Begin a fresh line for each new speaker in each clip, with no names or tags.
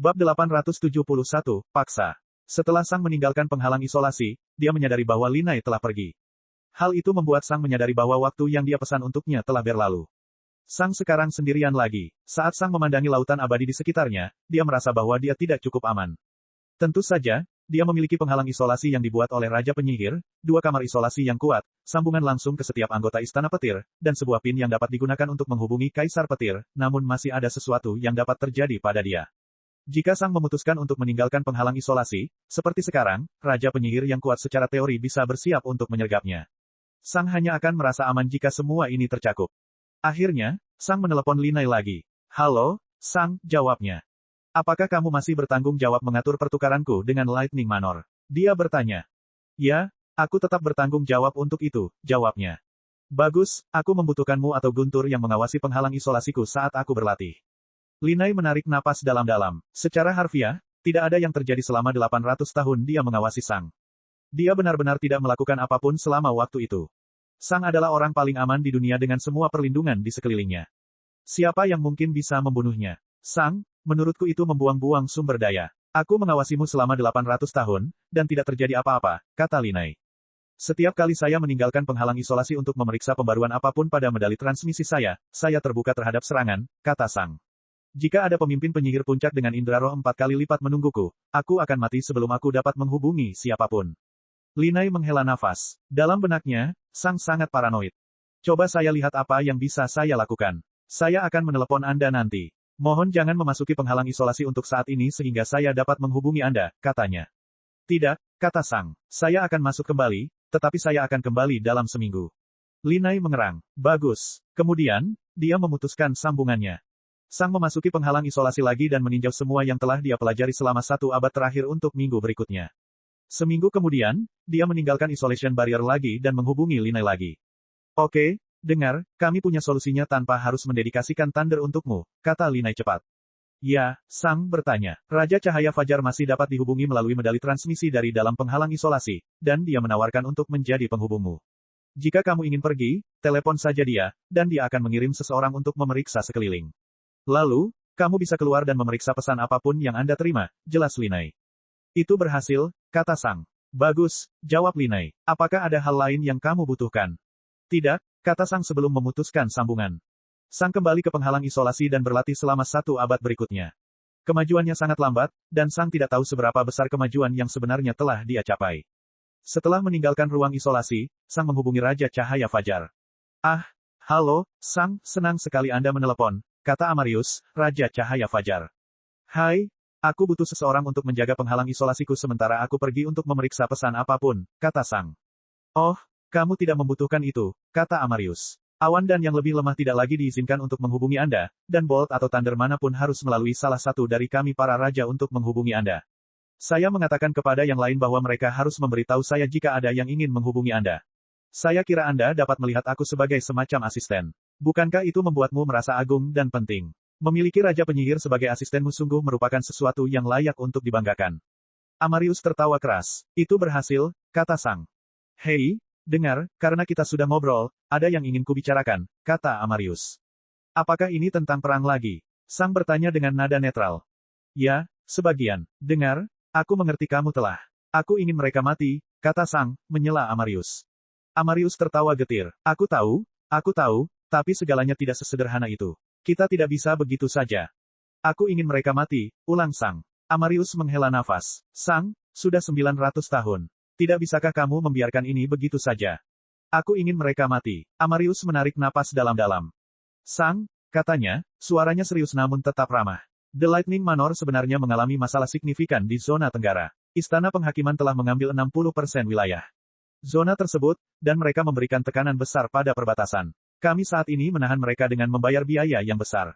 Bab 871, Paksa. Setelah Sang meninggalkan penghalang isolasi, dia menyadari bahwa Linai telah pergi. Hal itu membuat Sang menyadari bahwa waktu yang dia pesan untuknya telah berlalu. Sang sekarang sendirian lagi. Saat Sang memandangi lautan abadi di sekitarnya, dia merasa bahwa dia tidak cukup aman. Tentu saja, dia memiliki penghalang isolasi yang dibuat oleh Raja Penyihir, 2 kamar isolasi yang kuat, sambungan langsung ke setiap anggota Istana Petir, dan sebuah pin yang dapat digunakan untuk menghubungi Kaisar Petir, namun masih ada sesuatu yang dapat terjadi pada dia. Jika Sang memutuskan untuk meninggalkan penghalang isolasi, seperti sekarang, Raja Penyihir yang kuat secara teori bisa bersiap untuk menyergapnya. Sang hanya akan merasa aman jika semua ini tercakup. Akhirnya, Sang menelepon Linai lagi. "Halo, Sang," jawabnya. "Apakah kamu masih bertanggung jawab mengatur pertukaranku dengan Lightning Manor?" Dia bertanya. "Ya, aku tetap bertanggung jawab untuk itu," jawabnya. "Bagus, aku membutuhkanmu atau Guntur yang mengawasi penghalang isolasiku saat aku berlatih." Linai menarik napas dalam-dalam. Secara harfiah, tidak ada yang terjadi selama 800 tahun dia mengawasi Sang. Dia benar-benar tidak melakukan apapun selama waktu itu. Sang adalah orang paling aman di dunia dengan semua perlindungan di sekelilingnya. Siapa yang mungkin bisa membunuhnya? "Sang, menurutku itu membuang-buang sumber daya. Aku mengawasimu selama 800 tahun, dan tidak terjadi apa-apa," kata Linai. "Setiap kali saya meninggalkan penghalang isolasi untuk memeriksa pembaruan apapun pada medali transmisi saya terbuka terhadap serangan," kata Sang. "Jika ada pemimpin penyihir puncak dengan indera roh 4 kali lipat menungguku, aku akan mati sebelum aku dapat menghubungi siapapun." Linai menghela nafas. Dalam benaknya, Sang sangat paranoid. "Coba saya lihat apa yang bisa saya lakukan. Saya akan menelepon Anda nanti. Mohon jangan memasuki penghalang isolasi untuk saat ini sehingga saya dapat menghubungi Anda," katanya. "Tidak," kata Sang. "Saya akan masuk kembali, tetapi saya akan kembali dalam seminggu." Linai mengerang. "Bagus." Kemudian, dia memutuskan sambungannya. Sang memasuki penghalang isolasi lagi dan meninjau semua yang telah dia pelajari selama 1 abad terakhir untuk minggu berikutnya. Seminggu kemudian, dia meninggalkan isolation barrier lagi dan menghubungi Linai lagi. "Oke, dengar, kami punya solusinya tanpa harus mendedikasikan Thunder untukmu," kata Linai cepat. "Ya," Sang bertanya. "Raja Cahaya Fajar masih dapat dihubungi melalui medali transmisi dari dalam penghalang isolasi, dan dia menawarkan untuk menjadi penghubungmu. Jika kamu ingin pergi, telepon saja dia, dan dia akan mengirim seseorang untuk memeriksa sekeliling. Lalu, kamu bisa keluar dan memeriksa pesan apapun yang Anda terima," jelas Linai. "Itu berhasil," kata Sang. "Bagus," jawab Linai. "Apakah ada hal lain yang kamu butuhkan?" "Tidak," kata Sang sebelum memutuskan sambungan. Sang kembali ke penghalang isolasi dan berlatih selama 1 abad berikutnya. Kemajuannya sangat lambat, dan Sang tidak tahu seberapa besar kemajuan yang sebenarnya telah dia capai. Setelah meninggalkan ruang isolasi, Sang menghubungi Raja Cahaya Fajar. "Ah, halo, Sang, senang sekali Anda menelepon," kata Amarius, Raja Cahaya Fajar. "Hai, aku butuh seseorang untuk menjaga penghalang isolasiku sementara aku pergi untuk memeriksa pesan apapun," kata Sang. "Oh, kamu tidak membutuhkan itu," kata Amarius. "Awan dan yang lebih lemah tidak lagi diizinkan untuk menghubungi Anda, dan Bolt atau Thunder manapun harus melalui salah satu dari kami para raja untuk menghubungi Anda. Saya mengatakan kepada yang lain bahwa mereka harus memberitahu saya jika ada yang ingin menghubungi Anda. Saya kira Anda dapat melihat aku sebagai semacam asisten. Bukankah itu membuatmu merasa agung dan penting? Memiliki Raja Penyihir sebagai asistenmu sungguh merupakan sesuatu yang layak untuk dibanggakan." Amarius tertawa keras. "Itu berhasil," kata Sang. "Hei, dengar, karena kita sudah ngobrol, ada yang ingin kubicarakan," kata Amarius. "Apakah ini tentang perang lagi?" Sang bertanya dengan nada netral. "Ya, sebagian. Dengar, aku mengerti kamu telah. Aku ingin mereka mati," kata Sang, menyela Amarius. Amarius tertawa getir. Aku tahu, tapi segalanya tidak sesederhana itu. Kita tidak bisa begitu saja." "Aku ingin mereka mati," ulang Sang. Amarius menghela nafas. "Sang, sudah 900 tahun. Tidak bisakah kamu membiarkan ini begitu saja?" "Aku ingin mereka mati." Amarius menarik napas dalam-dalam. "Sang," katanya, suaranya serius namun tetap ramah. "The Lightning Manor sebenarnya mengalami masalah signifikan di zona Tenggara. Istana Penghakiman telah mengambil 60% wilayah zona tersebut, dan mereka memberikan tekanan besar pada perbatasan. Kami saat ini menahan mereka dengan membayar biaya yang besar.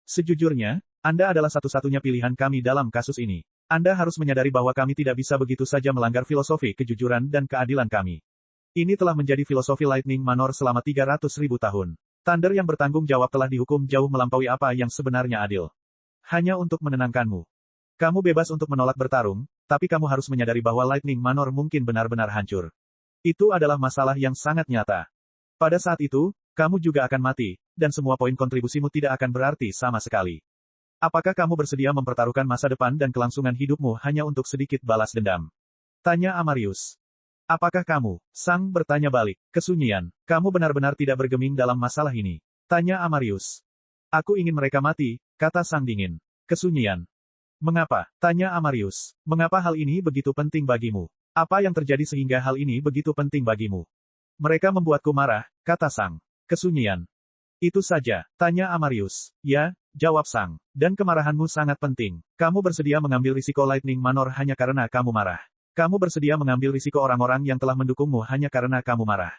Sejujurnya, Anda adalah satu-satunya pilihan kami dalam kasus ini. Anda harus menyadari bahwa kami tidak bisa begitu saja melanggar filosofi kejujuran dan keadilan kami. Ini telah menjadi filosofi Lightning Manor selama 300.000 tahun. Thunder yang bertanggung jawab telah dihukum jauh melampaui apa yang sebenarnya adil. Hanya untuk menenangkanmu. Kamu bebas untuk menolak bertarung, tapi kamu harus menyadari bahwa Lightning Manor mungkin benar-benar hancur. Itu adalah masalah yang sangat nyata. Pada saat itu, kamu juga akan mati, dan semua poin kontribusimu tidak akan berarti sama sekali. Apakah kamu bersedia mempertaruhkan masa depan dan kelangsungan hidupmu hanya untuk sedikit balas dendam? Tanya Amarius. Apakah kamu? Sang bertanya balik. Kesunyian. Kamu benar-benar tidak bergeming dalam masalah ini. Tanya Amarius. Aku ingin mereka mati, kata Sang dingin. Kesunyian. Mengapa? Tanya Amarius. Mengapa hal ini begitu penting bagimu? Apa yang terjadi sehingga hal ini begitu penting bagimu? Mereka membuatku marah, kata Sang. Kesunyian. Itu saja, tanya Amarius. Ya, jawab Sang. Dan kemarahanmu sangat penting. Kamu bersedia mengambil risiko Lightning Manor hanya karena kamu marah. Kamu bersedia mengambil risiko orang-orang yang telah mendukungmu hanya karena kamu marah.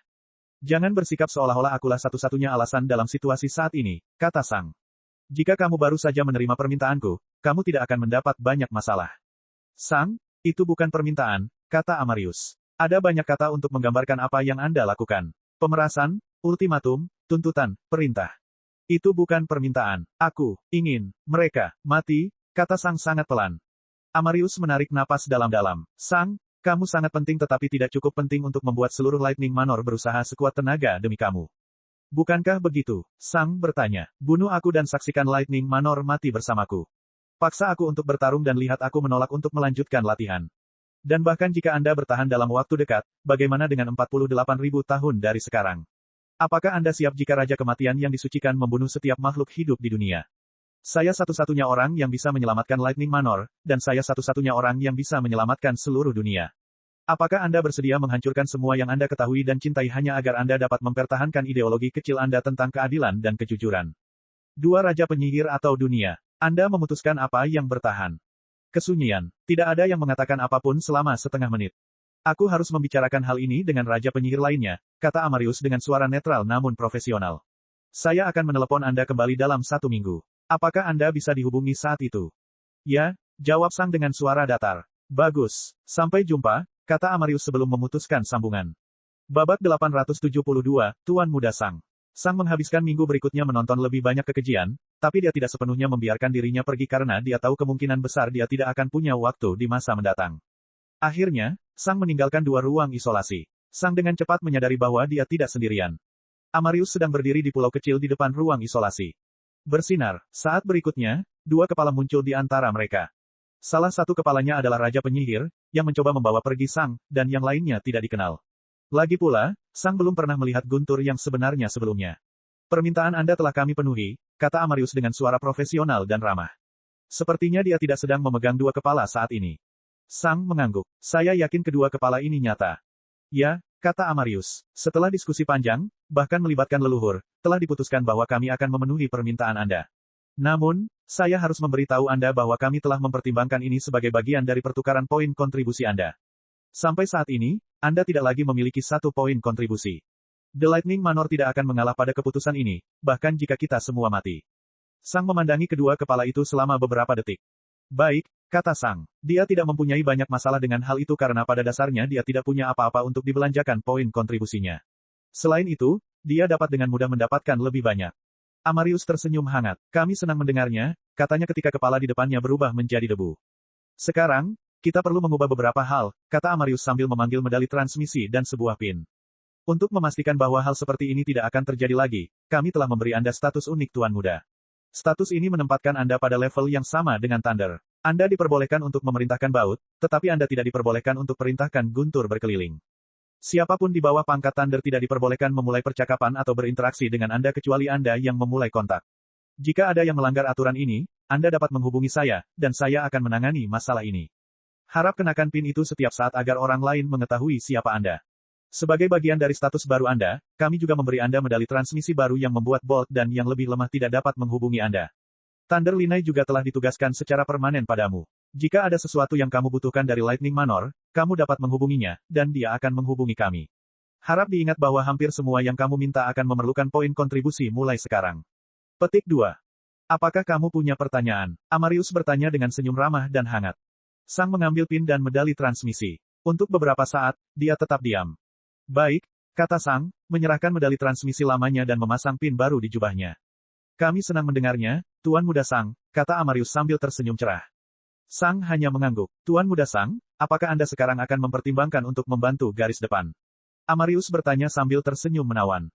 Jangan bersikap seolah-olah akulah satu-satunya alasan dalam situasi saat ini, kata Sang. Jika kamu baru saja menerima permintaanku, kamu tidak akan mendapat banyak masalah. Sang, itu bukan permintaan, kata Amarius. Ada banyak kata untuk menggambarkan apa yang Anda lakukan. Pemerasan, ultimatum, tuntutan, perintah. Itu bukan permintaan. Aku ingin mereka mati, kata Sang sangat pelan. Amarius menarik napas dalam-dalam. Sang, kamu sangat penting tetapi tidak cukup penting untuk membuat seluruh Lightning Manor berusaha sekuat tenaga demi kamu. Bukankah begitu? Sang bertanya. Bunuh aku dan saksikan Lightning Manor mati bersamaku. Paksa aku untuk bertarung dan lihat aku menolak untuk melanjutkan latihan. Dan bahkan jika Anda bertahan dalam waktu dekat, bagaimana dengan 48.000 tahun dari sekarang? Apakah Anda siap jika Raja Kematian yang disucikan membunuh setiap makhluk hidup di dunia? Saya satu-satunya orang yang bisa menyelamatkan Lightning Manor, dan saya satu-satunya orang yang bisa menyelamatkan seluruh dunia. Apakah Anda bersedia menghancurkan semua yang Anda ketahui dan cintai hanya agar Anda dapat mempertahankan ideologi kecil Anda tentang keadilan dan kejujuran? Dua Raja Penyihir atau dunia? Anda memutuskan apa yang bertahan. Kesunyian. Tidak ada yang mengatakan apapun selama setengah menit. Aku harus membicarakan hal ini dengan Raja Penyihir lainnya, kata Amarius dengan suara netral namun profesional. Saya akan menelepon Anda kembali dalam 1 minggu. Apakah Anda bisa dihubungi saat itu? Ya, jawab Sang dengan suara datar. Bagus. Sampai jumpa, kata Amarius sebelum memutuskan sambungan. Babak 872, Tuan Muda Sang. Sang menghabiskan minggu berikutnya menonton lebih banyak kekejian, tapi dia tidak sepenuhnya membiarkan dirinya pergi karena dia tahu kemungkinan besar dia tidak akan punya waktu di masa mendatang. Akhirnya, Sang meninggalkan 2 ruang isolasi. Sang dengan cepat menyadari bahwa dia tidak sendirian. Amarius sedang berdiri di pulau kecil di depan ruang isolasi. Bersinar. Saat berikutnya, 2 kepala muncul di antara mereka. Salah satu kepalanya adalah Raja Penyihir, yang mencoba membawa pergi Sang, dan yang lainnya tidak dikenal. Lagi pula, Sang belum pernah melihat Guntur yang sebenarnya sebelumnya. Permintaan Anda telah kami penuhi, kata Amarius dengan suara profesional dan ramah. Sepertinya dia tidak sedang memegang 2 kepala saat ini. Sang mengangguk. Saya yakin kedua kepala ini nyata. Ya, kata Amarius. Setelah diskusi panjang, bahkan melibatkan leluhur, telah diputuskan bahwa kami akan memenuhi permintaan Anda. Namun, saya harus memberitahu Anda bahwa kami telah mempertimbangkan ini sebagai bagian dari pertukaran poin kontribusi Anda. Sampai saat ini, Anda tidak lagi memiliki 1 poin kontribusi. The Lightning Manor tidak akan mengalah pada keputusan ini, bahkan jika kita semua mati. Sang memandangi kedua kepala itu selama beberapa detik. Baik, kata Sang. Dia tidak mempunyai banyak masalah dengan hal itu karena pada dasarnya dia tidak punya apa-apa untuk dibelanjakan poin kontribusinya. Selain itu, dia dapat dengan mudah mendapatkan lebih banyak. Amarius tersenyum hangat. Kami senang mendengarnya, katanya ketika kepala di depannya berubah menjadi debu. Sekarang, kita perlu mengubah beberapa hal, kata Amarius sambil memanggil medali transmisi dan sebuah pin. Untuk memastikan bahwa hal seperti ini tidak akan terjadi lagi, kami telah memberi Anda status unik Tuan Muda. Status ini menempatkan Anda pada level yang sama dengan Thunder. Anda diperbolehkan untuk memerintahkan Baut, tetapi Anda tidak diperbolehkan untuk perintahkan Guntur berkeliling. Siapapun di bawah pangkat Thunder tidak diperbolehkan memulai percakapan atau berinteraksi dengan Anda kecuali Anda yang memulai kontak. Jika ada yang melanggar aturan ini, Anda dapat menghubungi saya, dan saya akan menangani masalah ini. Harap kenakan pin itu setiap saat agar orang lain mengetahui siapa Anda. Sebagai bagian dari status baru Anda, kami juga memberi Anda medali transmisi baru yang membuat Bolt dan yang lebih lemah tidak dapat menghubungi Anda. Thunder Linai juga telah ditugaskan secara permanen padamu. Jika ada sesuatu yang kamu butuhkan dari Lightning Manor, kamu dapat menghubunginya, dan dia akan menghubungi kami. Harap diingat bahwa hampir semua yang kamu minta akan memerlukan poin kontribusi mulai sekarang. Petik 2. Apakah kamu punya pertanyaan? Amarius bertanya dengan senyum ramah dan hangat. Sang mengambil pin dan medali transmisi. Untuk beberapa saat, dia tetap diam. Baik, kata Sang, menyerahkan medali transmisi lamanya dan memasang pin baru di jubahnya. Kami senang mendengarnya, Tuan Muda Sang, kata Amarius sambil tersenyum cerah. Sang hanya mengangguk. Tuan Muda Sang, apakah Anda sekarang akan mempertimbangkan untuk membantu garis depan? Amarius bertanya sambil tersenyum menawan.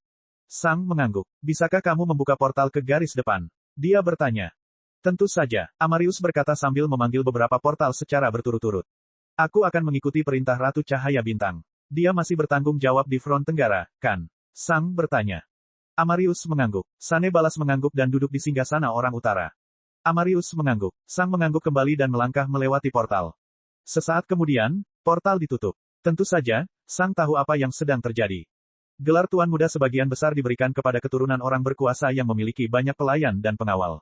Sang mengangguk. Bisakah kamu membuka portal ke garis depan? Dia bertanya. Tentu saja, Amarius berkata sambil memanggil beberapa portal secara berturut-turut. Aku akan mengikuti perintah Ratu Cahaya Bintang. Dia masih bertanggung jawab di front tenggara, kan? Sang bertanya. Amarius mengangguk. Sane balas mengangguk dan duduk di singgasana orang utara. Amarius mengangguk. Sang mengangguk kembali dan melangkah melewati portal. Sesaat kemudian, portal ditutup. Tentu saja, Sang tahu apa yang sedang terjadi. Gelar Tuan Muda sebagian besar diberikan kepada keturunan orang berkuasa yang memiliki banyak pelayan dan pengawal.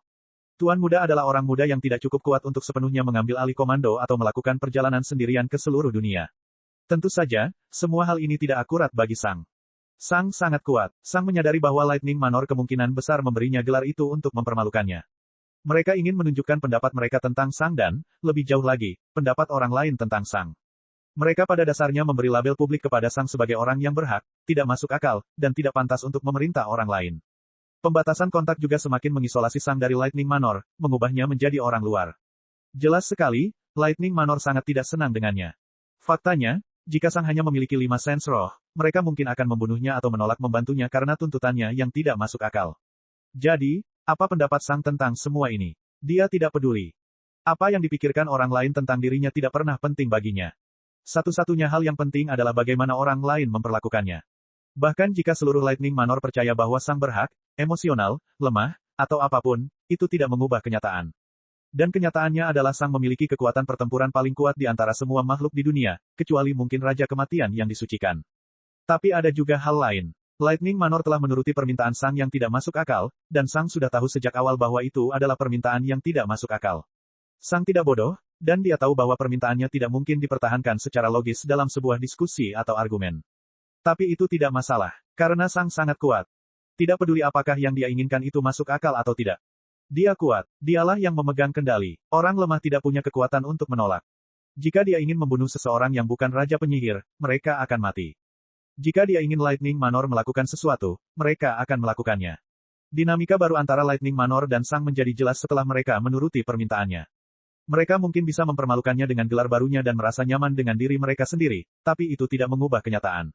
Tuan Muda adalah orang muda yang tidak cukup kuat untuk sepenuhnya mengambil alih komando atau melakukan perjalanan sendirian ke seluruh dunia. Tentu saja, semua hal ini tidak akurat bagi Sang. Sang sangat kuat. Sang menyadari bahwa Lightning Manor kemungkinan besar memberinya gelar itu untuk mempermalukannya. Mereka ingin menunjukkan pendapat mereka tentang Sang dan, lebih jauh lagi, pendapat orang lain tentang Sang. Mereka pada dasarnya memberi label publik kepada Sang sebagai orang yang berhak, tidak masuk akal, dan tidak pantas untuk memerintah orang lain. Pembatasan kontak juga semakin mengisolasi Sang dari Lightning Manor, mengubahnya menjadi orang luar. Jelas sekali, Lightning Manor sangat tidak senang dengannya. Faktanya, jika Sang hanya memiliki 5 sens roh, mereka mungkin akan membunuhnya atau menolak membantunya karena tuntutannya yang tidak masuk akal. Jadi, apa pendapat Sang tentang semua ini? Dia tidak peduli. Apa yang dipikirkan orang lain tentang dirinya tidak pernah penting baginya. Satu-satunya hal yang penting adalah bagaimana orang lain memperlakukannya. Bahkan jika seluruh Lightning Manor percaya bahwa Sang berhak, emosional, lemah, atau apapun, itu tidak mengubah kenyataan. Dan kenyataannya adalah Sang memiliki kekuatan pertempuran paling kuat di antara semua makhluk di dunia, kecuali mungkin Raja Kematian yang disucikan. Tapi ada juga hal lain. Lightning Manor telah menuruti permintaan Sang yang tidak masuk akal, dan Sang sudah tahu sejak awal bahwa itu adalah permintaan yang tidak masuk akal. Sang tidak bodoh, dan dia tahu bahwa permintaannya tidak mungkin dipertahankan secara logis dalam sebuah diskusi atau argumen. Tapi itu tidak masalah, karena Sang sangat kuat. Tidak peduli apakah yang dia inginkan itu masuk akal atau tidak. Dia kuat, dialah yang memegang kendali. Orang lemah tidak punya kekuatan untuk menolak. Jika dia ingin membunuh seseorang yang bukan Raja Penyihir, mereka akan mati. Jika dia ingin Lightning Manor melakukan sesuatu, mereka akan melakukannya. Dinamika baru antara Lightning Manor dan Sang menjadi jelas setelah mereka menuruti permintaannya. Mereka mungkin bisa mempermalukannya dengan gelar barunya dan merasa nyaman dengan diri mereka sendiri, tapi itu tidak mengubah kenyataan.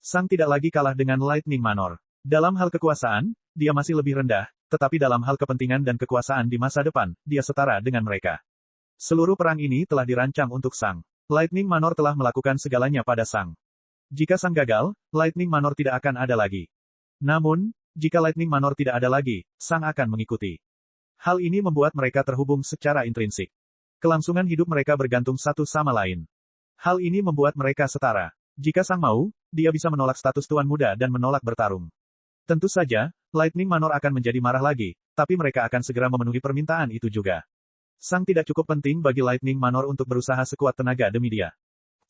Sang tidak lagi kalah dengan Lightning Manor. Dalam hal kekuasaan, dia masih lebih rendah, tetapi dalam hal kepentingan dan kekuasaan di masa depan, dia setara dengan mereka. Seluruh perang ini telah dirancang untuk Sang. Lightning Manor telah melakukan segalanya pada Sang. Jika Sang gagal, Lightning Manor tidak akan ada lagi. Namun, jika Lightning Manor tidak ada lagi, Sang akan mengikuti. Hal ini membuat mereka terhubung secara intrinsik. Kelangsungan hidup mereka bergantung satu sama lain. Hal ini membuat mereka setara. Jika Sang mau, dia bisa menolak status Tuan Muda dan menolak bertarung. Tentu saja, Lightning Manor akan menjadi marah lagi, tapi mereka akan segera memenuhi permintaan itu juga. Sang tidak cukup penting bagi Lightning Manor untuk berusaha sekuat tenaga demi dia.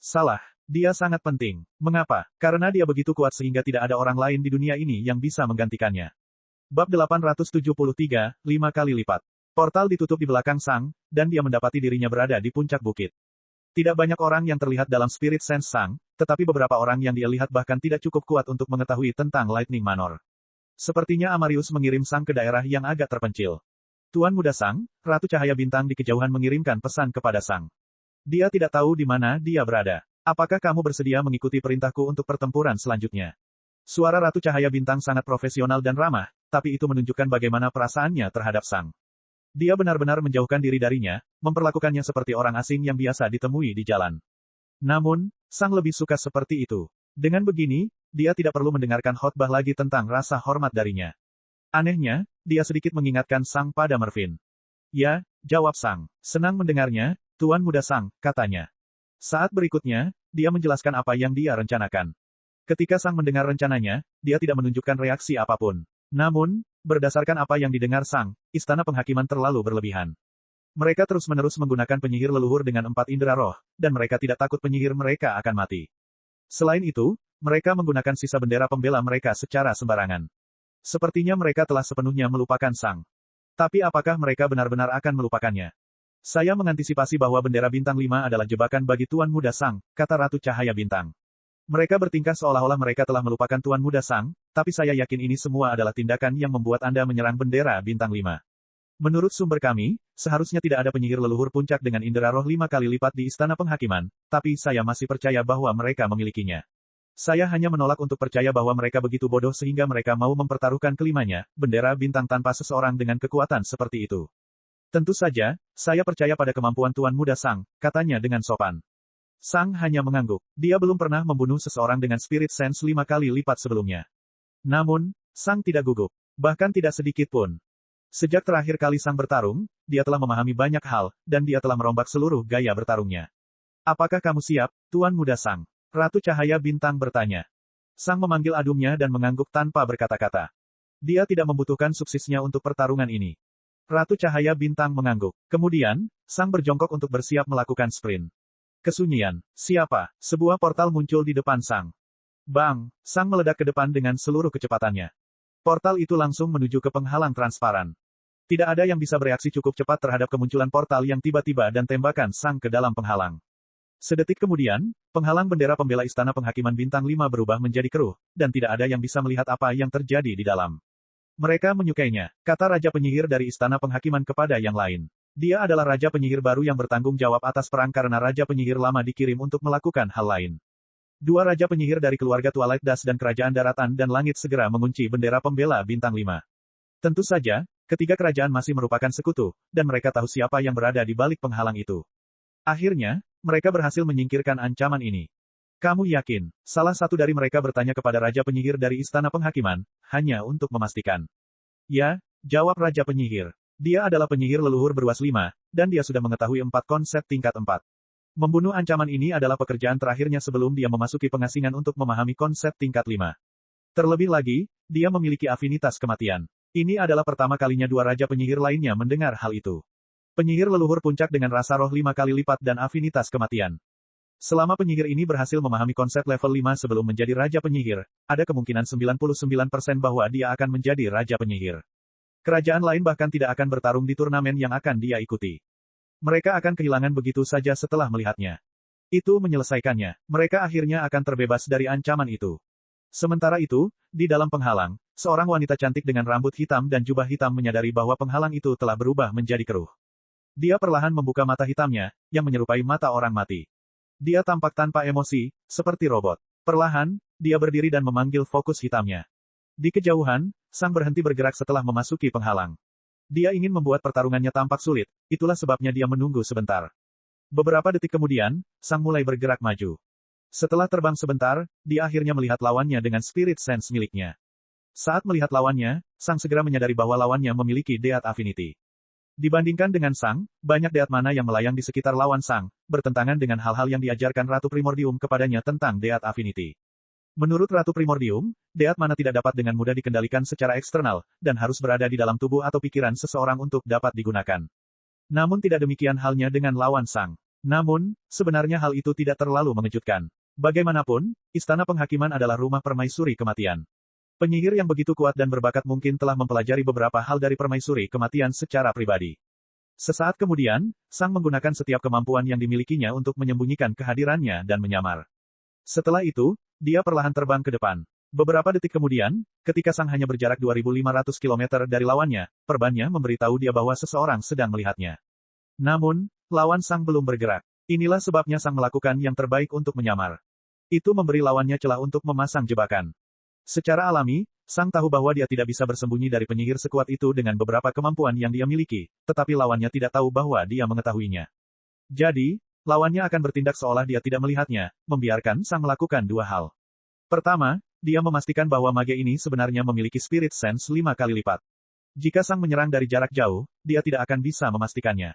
Salah, dia sangat penting. Mengapa? Karena dia begitu kuat sehingga tidak ada orang lain di dunia ini yang bisa menggantikannya. Bab 873, 5 kali lipat. Portal ditutup di belakang Sang, dan dia mendapati dirinya berada di puncak bukit. Tidak banyak orang yang terlihat dalam Spirit Sense Sang, tetapi beberapa orang yang dia lihat bahkan tidak cukup kuat untuk mengetahui tentang Lightning Manor. Sepertinya Amarius mengirim Sang ke daerah yang agak terpencil. Tuan Muda Sang, Ratu Cahaya Bintang di kejauhan mengirimkan pesan kepada Sang. Dia tidak tahu di mana dia berada. Apakah kamu bersedia mengikuti perintahku untuk pertempuran selanjutnya? Suara Ratu Cahaya Bintang sangat profesional dan ramah, tapi itu menunjukkan bagaimana perasaannya terhadap Sang. Dia benar-benar menjauhkan diri darinya, memperlakukannya seperti orang asing yang biasa ditemui di jalan. Namun, Sang lebih suka seperti itu. Dengan begini, dia tidak perlu mendengarkan khotbah lagi tentang rasa hormat darinya. Anehnya, dia sedikit mengingatkan Sang pada Mervyn. Ya, jawab Sang. Senang mendengarnya, Tuan Muda Sang, katanya. Saat berikutnya, dia menjelaskan apa yang dia rencanakan. Ketika Sang mendengar rencananya, dia tidak menunjukkan reaksi apapun. Namun, berdasarkan apa yang didengar Sang, istana penghakiman terlalu berlebihan. Mereka terus-menerus menggunakan penyihir leluhur dengan 4 indera roh, dan mereka tidak takut penyihir mereka akan mati. Selain itu, mereka menggunakan sisa bendera pembela mereka secara sembarangan. Sepertinya mereka telah sepenuhnya melupakan Sang. Tapi apakah mereka benar-benar akan melupakannya? Saya mengantisipasi bahwa bendera bintang 5 adalah jebakan bagi Tuan Muda Sang, kata Ratu Cahaya Bintang. Mereka bertingkah seolah-olah mereka telah melupakan Tuan Muda Sang, tapi saya yakin ini semua adalah tindakan yang membuat Anda menyerang bendera bintang 5. Menurut sumber kami, seharusnya tidak ada penyihir leluhur puncak dengan indera roh 5 kali lipat di istana penghakiman, tapi saya masih percaya bahwa mereka memilikinya. Saya hanya menolak untuk percaya bahwa mereka begitu bodoh sehingga mereka mau mempertaruhkan kelimanya, bendera bintang tanpa seseorang dengan kekuatan seperti itu. Tentu saja, saya percaya pada kemampuan Tuan Muda Sang, katanya dengan sopan. Sang hanya mengangguk. Dia belum pernah membunuh seseorang dengan Spirit Sense 5 kali lipat sebelumnya. Namun, Sang tidak gugup. Bahkan tidak sedikit pun. Sejak terakhir kali Sang bertarung, dia telah memahami banyak hal, dan dia telah merombak seluruh gaya bertarungnya. Apakah kamu siap, Tuan Muda Sang? Ratu Cahaya Bintang bertanya. Sang memanggil adumnya dan mengangguk tanpa berkata-kata. Dia tidak membutuhkan suksesnya untuk pertarungan ini. Ratu Cahaya Bintang mengangguk. Kemudian, Sang berjongkok untuk bersiap melakukan sprint. Kesunyian. Siapa? Sebuah portal muncul di depan Sang. Bang! Sang meledak ke depan dengan seluruh kecepatannya. Portal itu langsung menuju ke penghalang transparan. Tidak ada yang bisa bereaksi cukup cepat terhadap kemunculan portal yang tiba-tiba dan tembakan Sang ke dalam penghalang. Sedetik kemudian, penghalang bendera pembela Istana Penghakiman Bintang 5 berubah menjadi keruh, dan tidak ada yang bisa melihat apa yang terjadi di dalam. Mereka menyukainya, kata Raja Penyihir dari Istana Penghakiman kepada yang lain. Dia adalah Raja Penyihir baru yang bertanggung jawab atas perang karena Raja Penyihir lama dikirim untuk melakukan hal lain. Dua Raja Penyihir dari keluarga Twilight Dust dan Kerajaan Daratan dan Langit segera mengunci bendera pembela Bintang 5. Tentu saja, ketiga kerajaan masih merupakan sekutu, dan mereka tahu siapa yang berada di balik penghalang itu. Akhirnya, mereka berhasil menyingkirkan ancaman ini. Kamu yakin? Salah satu dari mereka bertanya kepada Raja Penyihir dari Istana Penghakiman, hanya untuk memastikan. Ya, jawab Raja Penyihir. Dia adalah penyihir leluhur beruas 5, dan dia sudah mengetahui 4 konsep tingkat 4. Membunuh ancaman ini adalah pekerjaan terakhirnya sebelum dia memasuki pengasingan untuk memahami konsep tingkat 5. Terlebih lagi, dia memiliki afinitas kematian. Ini adalah pertama kalinya dua Raja Penyihir lainnya mendengar hal itu. Penyihir leluhur puncak dengan rasa roh 5 kali lipat dan afinitas kematian. Selama penyihir ini berhasil memahami konsep level 5 sebelum menjadi Raja Penyihir, ada kemungkinan 99% bahwa dia akan menjadi Raja Penyihir. Kerajaan lain bahkan tidak akan bertarung di turnamen yang akan dia ikuti. Mereka akan kehilangan begitu saja setelah melihatnya. Itu menyelesaikannya. Mereka akhirnya akan terbebas dari ancaman itu. Sementara itu, di dalam penghalang, seorang wanita cantik dengan rambut hitam dan jubah hitam menyadari bahwa penghalang itu telah berubah menjadi keruh. Dia perlahan membuka mata hitamnya, yang menyerupai mata orang mati. Dia tampak tanpa emosi, seperti robot. Perlahan, dia berdiri dan memanggil fokus hitamnya. Di kejauhan, Sang berhenti bergerak setelah memasuki penghalang. Dia ingin membuat pertarungannya tampak sulit, itulah sebabnya dia menunggu sebentar. Beberapa detik kemudian, Sang mulai bergerak maju. Setelah terbang sebentar, dia akhirnya melihat lawannya dengan Spirit Sense miliknya. Saat melihat lawannya, Sang segera menyadari bahwa lawannya memiliki Death Affinity. Dibandingkan dengan Sang, banyak Death mana yang melayang di sekitar lawan Sang, bertentangan dengan hal-hal yang diajarkan Ratu Primordium kepadanya tentang Death Affinity. Menurut Ratu Primordium, Death mana tidak dapat dengan mudah dikendalikan secara eksternal, dan harus berada di dalam tubuh atau pikiran seseorang untuk dapat digunakan. Namun tidak demikian halnya dengan lawan Sang. Namun, sebenarnya hal itu tidak terlalu mengejutkan. Bagaimanapun, Istana Penghakiman adalah rumah permaisuri kematian. Penyihir yang begitu kuat dan berbakat mungkin telah mempelajari beberapa hal dari permaisuri kematian secara pribadi. Sesaat kemudian, Sang menggunakan setiap kemampuan yang dimilikinya untuk menyembunyikan kehadirannya dan menyamar. Setelah itu, dia perlahan terbang ke depan. Beberapa detik kemudian, ketika Sang hanya berjarak 2.500 km dari lawannya, perbannya memberitahu dia bahwa seseorang sedang melihatnya. Namun, lawan Sang belum bergerak. Inilah sebabnya Sang melakukan yang terbaik untuk menyamar. Itu memberi lawannya celah untuk memasang jebakan. Secara alami, Sang tahu bahwa dia tidak bisa bersembunyi dari penyihir sekuat itu dengan beberapa kemampuan yang dia miliki, tetapi lawannya tidak tahu bahwa dia mengetahuinya. Jadi, lawannya akan bertindak seolah dia tidak melihatnya, membiarkan Sang melakukan dua hal. Pertama, dia memastikan bahwa mage ini sebenarnya memiliki Spirit Sense 5 kali lipat. Jika Sang menyerang dari jarak jauh, dia tidak akan bisa memastikannya.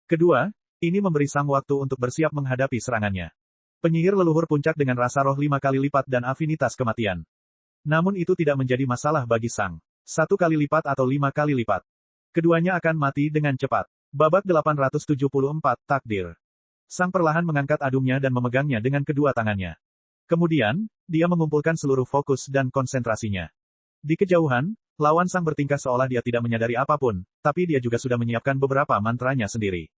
Kedua, ini memberi Sang waktu untuk bersiap menghadapi serangannya. Penyihir leluhur puncak dengan rasa roh 5 kali lipat dan afinitas kematian. Namun itu tidak menjadi masalah bagi Sang. 1 kali lipat atau 5 kali lipat. Keduanya akan mati dengan cepat. Babak 874, Takdir. Sang perlahan mengangkat adumnya dan memegangnya dengan kedua tangannya. Kemudian, dia mengumpulkan seluruh fokus dan konsentrasinya. Di kejauhan, lawan Sang bertingkah seolah dia tidak menyadari apapun, tapi dia juga sudah menyiapkan beberapa mantranya sendiri.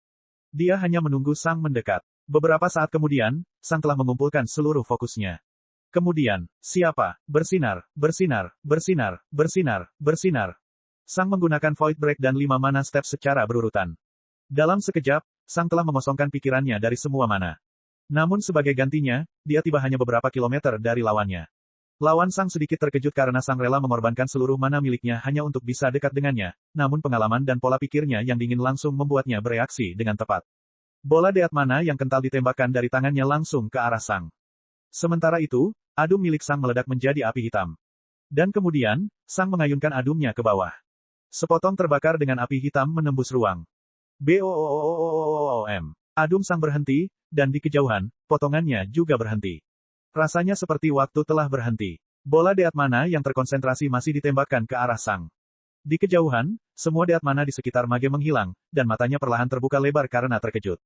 Dia hanya menunggu Sang mendekat. Beberapa saat kemudian, Sang telah mengumpulkan seluruh fokusnya. Kemudian, siapa? Bersinar, bersinar, bersinar, bersinar, bersinar. Sang menggunakan Void Break dan 5 mana step secara berurutan. Dalam sekejap, Sang telah mengosongkan pikirannya dari semua mana. Namun sebagai gantinya, dia tiba hanya beberapa kilometer dari lawannya. Lawan Sang sedikit terkejut karena Sang rela mengorbankan seluruh mana miliknya hanya untuk bisa dekat dengannya, namun pengalaman dan pola pikirnya yang dingin langsung membuatnya bereaksi dengan tepat. Bola deat mana yang kental ditembakkan dari tangannya langsung ke arah Sang. Sementara itu, adum milik Sang meledak menjadi api hitam. Dan kemudian, Sang mengayunkan adumnya ke bawah. Sepotong terbakar dengan api hitam menembus ruang. BOOM. Adum Sang berhenti, dan di kejauhan, potongannya juga berhenti. Rasanya seperti waktu telah berhenti. Bola deat mana yang terkonsentrasi masih ditembakkan ke arah Sang. Di kejauhan, semua deat mana di sekitar mage menghilang, dan matanya perlahan terbuka lebar karena terkejut.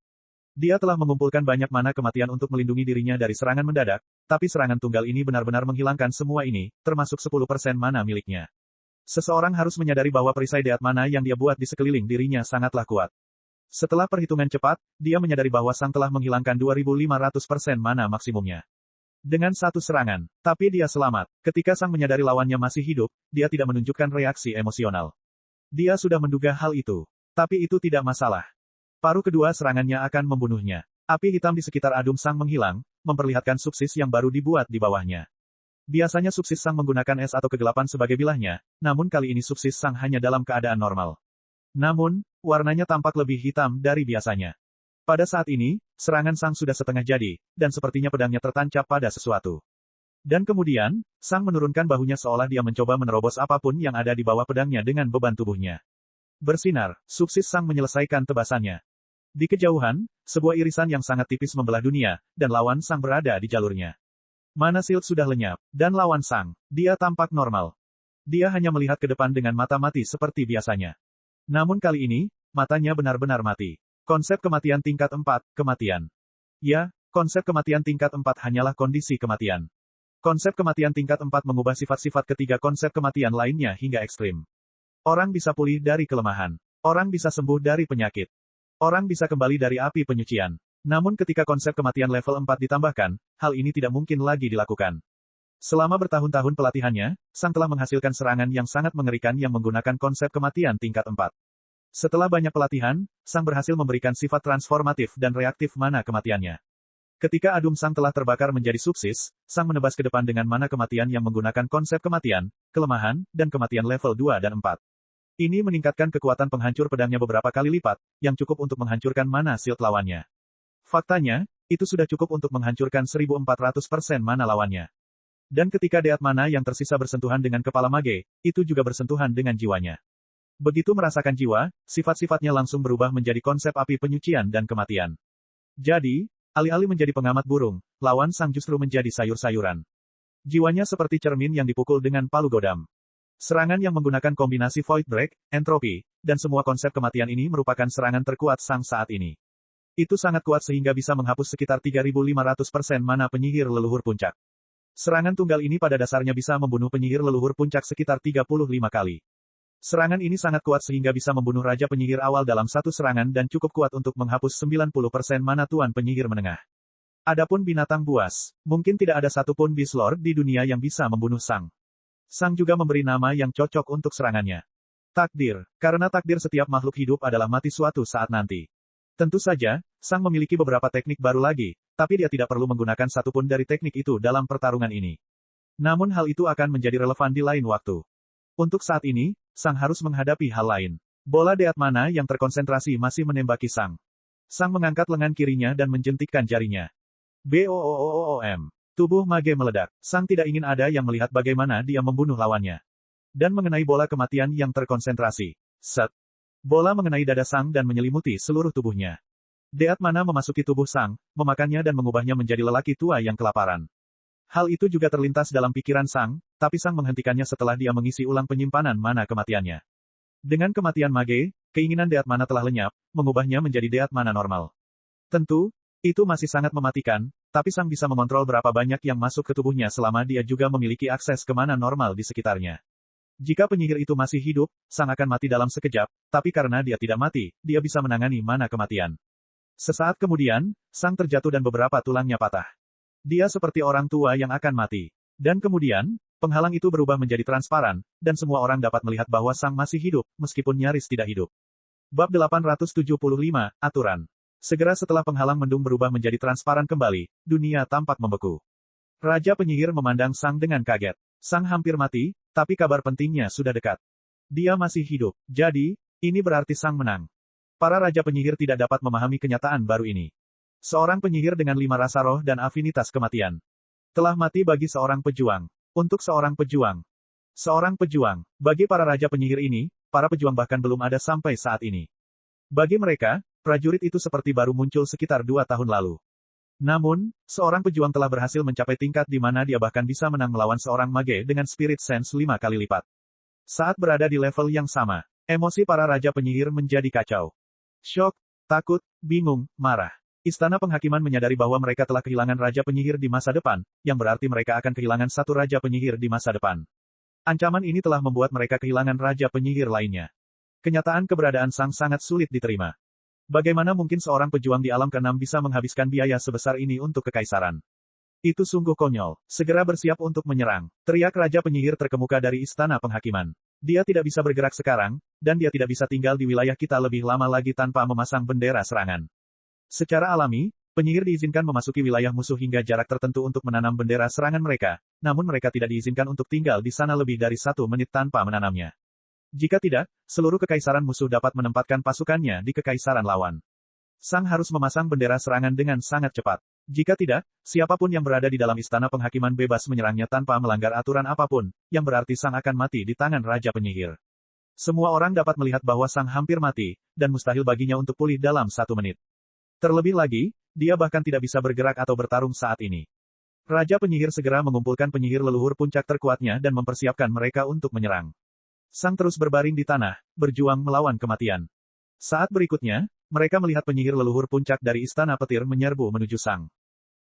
Dia telah mengumpulkan banyak mana kematian untuk melindungi dirinya dari serangan mendadak, tapi serangan tunggal ini benar-benar menghilangkan semua ini, termasuk 10% mana miliknya. Seseorang harus menyadari bahwa perisai deat mana yang dia buat di sekeliling dirinya sangatlah kuat. Setelah perhitungan cepat, dia menyadari bahwa Sang telah menghilangkan 2500% mana maksimumnya. Dengan satu serangan, tapi dia selamat. Ketika Sang menyadari lawannya masih hidup, dia tidak menunjukkan reaksi emosional. Dia sudah menduga hal itu. Tapi itu tidak masalah. Paruh kedua serangannya akan membunuhnya. Api hitam di sekitar adum Sang menghilang, memperlihatkan subsis yang baru dibuat di bawahnya. Biasanya subsis Sang menggunakan es atau kegelapan sebagai bilahnya, namun kali ini subsis Sang hanya dalam keadaan normal. Namun, warnanya tampak lebih hitam dari biasanya. Pada saat ini, serangan Sang sudah setengah jadi, dan sepertinya pedangnya tertancap pada sesuatu. Dan kemudian, Sang menurunkan bahunya seolah dia mencoba menerobos apapun yang ada di bawah pedangnya dengan beban tubuhnya. Bersinar, subsis Sang menyelesaikan tebasannya. Di kejauhan, sebuah irisan yang sangat tipis membelah dunia, dan lawan Sang berada di jalurnya. Mana shield sudah lenyap, dan lawan Sang, dia tampak normal. Dia hanya melihat ke depan dengan mata mati seperti biasanya. Namun kali ini, matanya benar-benar mati. Konsep kematian tingkat 4, kematian. Ya, konsep kematian tingkat 4 hanyalah kondisi kematian. Konsep kematian tingkat 4 mengubah sifat-sifat ketiga konsep kematian lainnya hingga ekstrim. Orang bisa pulih dari kelemahan. Orang bisa sembuh dari penyakit. Orang bisa kembali dari api penyucian. Namun ketika konsep kematian level 4 ditambahkan, hal ini tidak mungkin lagi dilakukan. Selama bertahun-tahun pelatihannya, Sang telah menghasilkan serangan yang sangat mengerikan yang menggunakan konsep kematian tingkat 4. Setelah banyak pelatihan, Sang berhasil memberikan sifat transformatif dan reaktif mana kematiannya. Ketika adum Sang telah terbakar menjadi subsis, Sang menebas ke depan dengan mana kematian yang menggunakan konsep kematian, kelemahan, dan kematian level 2 dan 4. Ini meningkatkan kekuatan penghancur pedangnya beberapa kali lipat, yang cukup untuk menghancurkan mana shield lawannya. Faktanya, itu sudah cukup untuk menghancurkan 1400% mana lawannya. Dan ketika deat mana yang tersisa bersentuhan dengan kepala mage, itu juga bersentuhan dengan jiwanya. Begitu merasakan jiwa, sifat-sifatnya langsung berubah menjadi konsep api penyucian dan kematian. Jadi, alih-alih menjadi pengamat burung, lawan Sang justru menjadi sayur-sayuran. Jiwanya seperti cermin yang dipukul dengan palu godam. Serangan yang menggunakan kombinasi Void Break, entropi, dan semua konsep kematian ini merupakan serangan terkuat Sang saat ini. Itu sangat kuat sehingga bisa menghapus sekitar 3500% mana penyihir leluhur puncak. Serangan tunggal ini pada dasarnya bisa membunuh penyihir leluhur puncak sekitar 35 kali. Serangan ini sangat kuat sehingga bisa membunuh Raja Penyihir awal dalam satu serangan dan cukup kuat untuk menghapus 90% mana Tuan Penyihir menengah. Adapun binatang buas, mungkin tidak ada satupun Beast Lord di dunia yang bisa membunuh Sang. Sang juga memberi nama yang cocok untuk serangannya. Takdir, karena takdir setiap makhluk hidup adalah mati suatu saat nanti. Tentu saja, Sang memiliki beberapa teknik baru lagi, tapi dia tidak perlu menggunakan satupun dari teknik itu dalam pertarungan ini. Namun hal itu akan menjadi relevan di lain waktu. Untuk saat ini, Sang harus menghadapi hal lain. Bola deat mana yang terkonsentrasi masih menembaki Sang. Sang mengangkat lengan kirinya dan menjentikkan jarinya. BOOM. Tubuh mage meledak. Sang tidak ingin ada yang melihat bagaimana dia membunuh lawannya. Dan mengenai bola kematian yang terkonsentrasi. Set. Bola mengenai dada Sang dan menyelimuti seluruh tubuhnya. Deat mana memasuki tubuh Sang, memakannya dan mengubahnya menjadi lelaki tua yang kelaparan. Hal itu juga terlintas dalam pikiran Sang, tapi Sang menghentikannya setelah dia mengisi ulang penyimpanan mana kematiannya. Dengan kematian mage, keinginan deat mana telah lenyap, mengubahnya menjadi deat mana normal. Tentu, itu masih sangat mematikan, tapi Sang bisa mengontrol berapa banyak yang masuk ke tubuhnya selama dia juga memiliki akses ke mana normal di sekitarnya. Jika penyihir itu masih hidup, Sang akan mati dalam sekejap, tapi karena dia tidak mati, dia bisa menangani mana kematian. Sesaat kemudian, Sang terjatuh dan beberapa tulangnya patah. Dia seperti orang tua yang akan mati. Dan kemudian, penghalang itu berubah menjadi transparan, dan semua orang dapat melihat bahwa Sang masih hidup, meskipun nyaris tidak hidup. Bab 875, Aturan. Segera setelah penghalang mendung berubah menjadi transparan kembali, dunia tampak membeku. Raja penyihir memandang Sang dengan kaget. Sang hampir mati, tapi kabar pentingnya sudah dekat. Dia masih hidup. Jadi, ini berarti Sang menang. Para raja penyihir tidak dapat memahami kenyataan baru ini. Seorang penyihir dengan 5 rasa roh dan afinitas kematian. Telah mati bagi seorang pejuang. Untuk seorang pejuang. Seorang pejuang. Bagi para raja penyihir ini, para pejuang bahkan belum ada sampai saat ini. Bagi mereka, prajurit itu seperti baru muncul sekitar 2 tahun lalu. Namun, seorang pejuang telah berhasil mencapai tingkat di mana dia bahkan bisa menang melawan seorang mage dengan spirit sense 5 kali lipat. Saat berada di level yang sama, emosi para raja penyihir menjadi kacau. Syok, takut, bingung, marah. Istana Penghakiman menyadari bahwa mereka telah kehilangan raja penyihir di masa depan, yang berarti mereka akan kehilangan satu raja penyihir di masa depan. Ancaman ini telah membuat mereka kehilangan raja penyihir lainnya. Kenyataan keberadaan Sang sangat sulit diterima. Bagaimana mungkin seorang pejuang di alam ke-6 bisa menghabiskan biaya sebesar ini untuk kekaisaran? Itu sungguh konyol. Segera bersiap untuk menyerang. Teriak raja penyihir terkemuka dari Istana Penghakiman. Dia tidak bisa bergerak sekarang, dan dia tidak bisa tinggal di wilayah kita lebih lama lagi tanpa memasang bendera serangan. Secara alami, penyihir diizinkan memasuki wilayah musuh hingga jarak tertentu untuk menanam bendera serangan mereka, namun mereka tidak diizinkan untuk tinggal di sana lebih dari 1 menit tanpa menanamnya. Jika tidak, seluruh kekaisaran musuh dapat menempatkan pasukannya di kekaisaran lawan. Sang harus memasang bendera serangan dengan sangat cepat. Jika tidak, siapapun yang berada di dalam Istana Penghakiman bebas menyerangnya tanpa melanggar aturan apapun, yang berarti Sang akan mati di tangan Raja Penyihir. Semua orang dapat melihat bahwa Sang hampir mati, dan mustahil baginya untuk pulih dalam 1 menit. Terlebih lagi, dia bahkan tidak bisa bergerak atau bertarung saat ini. Raja Penyihir segera mengumpulkan penyihir leluhur puncak terkuatnya dan mempersiapkan mereka untuk menyerang. Sang terus berbaring di tanah, berjuang melawan kematian. Saat berikutnya, mereka melihat penyihir leluhur puncak dari Istana Petir menyerbu menuju Sang.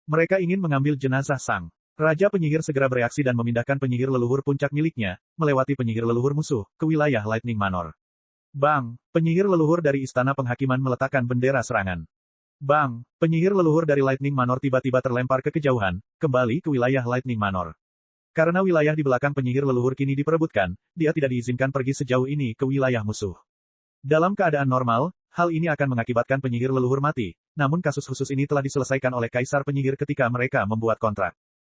Mereka ingin mengambil jenazah Sang. Raja Penyihir segera bereaksi dan memindahkan penyihir leluhur puncak miliknya, melewati penyihir leluhur musuh, ke wilayah Lightning Manor. Bang! Penyihir leluhur dari Istana Penghakiman meletakkan bendera serangan. Bang! Penyihir leluhur dari Lightning Manor tiba-tiba terlempar ke kejauhan, kembali ke wilayah Lightning Manor. Karena wilayah di belakang penyihir leluhur kini diperebutkan, dia tidak diizinkan pergi sejauh ini ke wilayah musuh. Dalam keadaan normal, hal ini akan mengakibatkan penyihir leluhur mati, namun kasus khusus ini telah diselesaikan oleh Kaisar Penyihir ketika mereka membuat kontrak.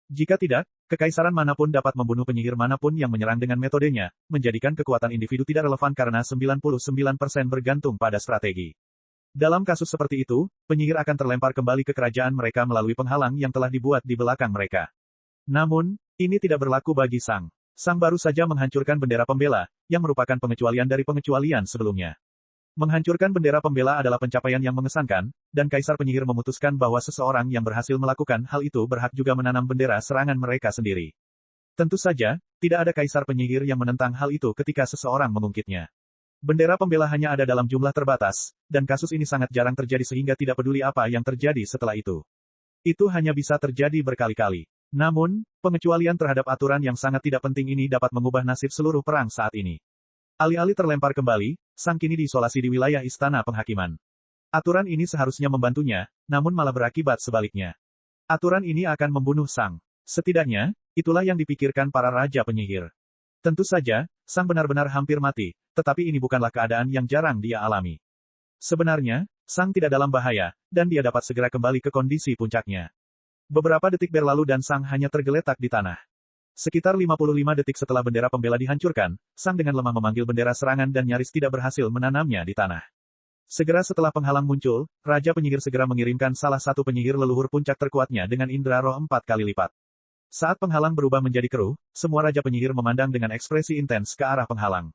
Jika tidak, kekaisaran manapun dapat membunuh penyihir manapun yang menyerang dengan metodenya, menjadikan kekuatan individu tidak relevan karena 99% bergantung pada strategi. Dalam kasus seperti itu, penyihir akan terlempar kembali ke kerajaan mereka melalui penghalang yang telah dibuat di belakang mereka. Namun, ini tidak berlaku bagi Sang. Sang baru saja menghancurkan bendera pembela, yang merupakan pengecualian dari pengecualian sebelumnya. Menghancurkan bendera pembela adalah pencapaian yang mengesankan, dan Kaisar Penyihir memutuskan bahwa seseorang yang berhasil melakukan hal itu berhak juga menanam bendera serangan mereka sendiri. Tentu saja, tidak ada Kaisar Penyihir yang menentang hal itu ketika seseorang mengungkitnya. Bendera pembela hanya ada dalam jumlah terbatas, dan kasus ini sangat jarang terjadi sehingga tidak peduli apa yang terjadi setelah itu. Itu hanya bisa terjadi berkali-kali. Namun, pengecualian terhadap aturan yang sangat tidak penting ini dapat mengubah nasib seluruh perang saat ini. Alih-alih terlempar kembali, Sang kini diisolasi di wilayah Istana Penghakiman. Aturan ini seharusnya membantunya, namun malah berakibat sebaliknya. Aturan ini akan membunuh Sang. Setidaknya, itulah yang dipikirkan para raja penyihir. Tentu saja, Sang benar-benar hampir mati, tetapi ini bukanlah keadaan yang jarang dia alami. Sebenarnya, Sang tidak dalam bahaya, dan dia dapat segera kembali ke kondisi puncaknya. Beberapa detik berlalu dan Sang hanya tergeletak di tanah. Sekitar 55 detik setelah bendera pembela dihancurkan, Sang dengan lemah memanggil bendera serangan dan nyaris tidak berhasil menanamnya di tanah. Segera setelah penghalang muncul, Raja Penyihir segera mengirimkan salah satu penyihir leluhur puncak terkuatnya dengan indera roh 4 kali lipat. Saat penghalang berubah menjadi keruh, semua Raja Penyihir memandang dengan ekspresi intens ke arah penghalang.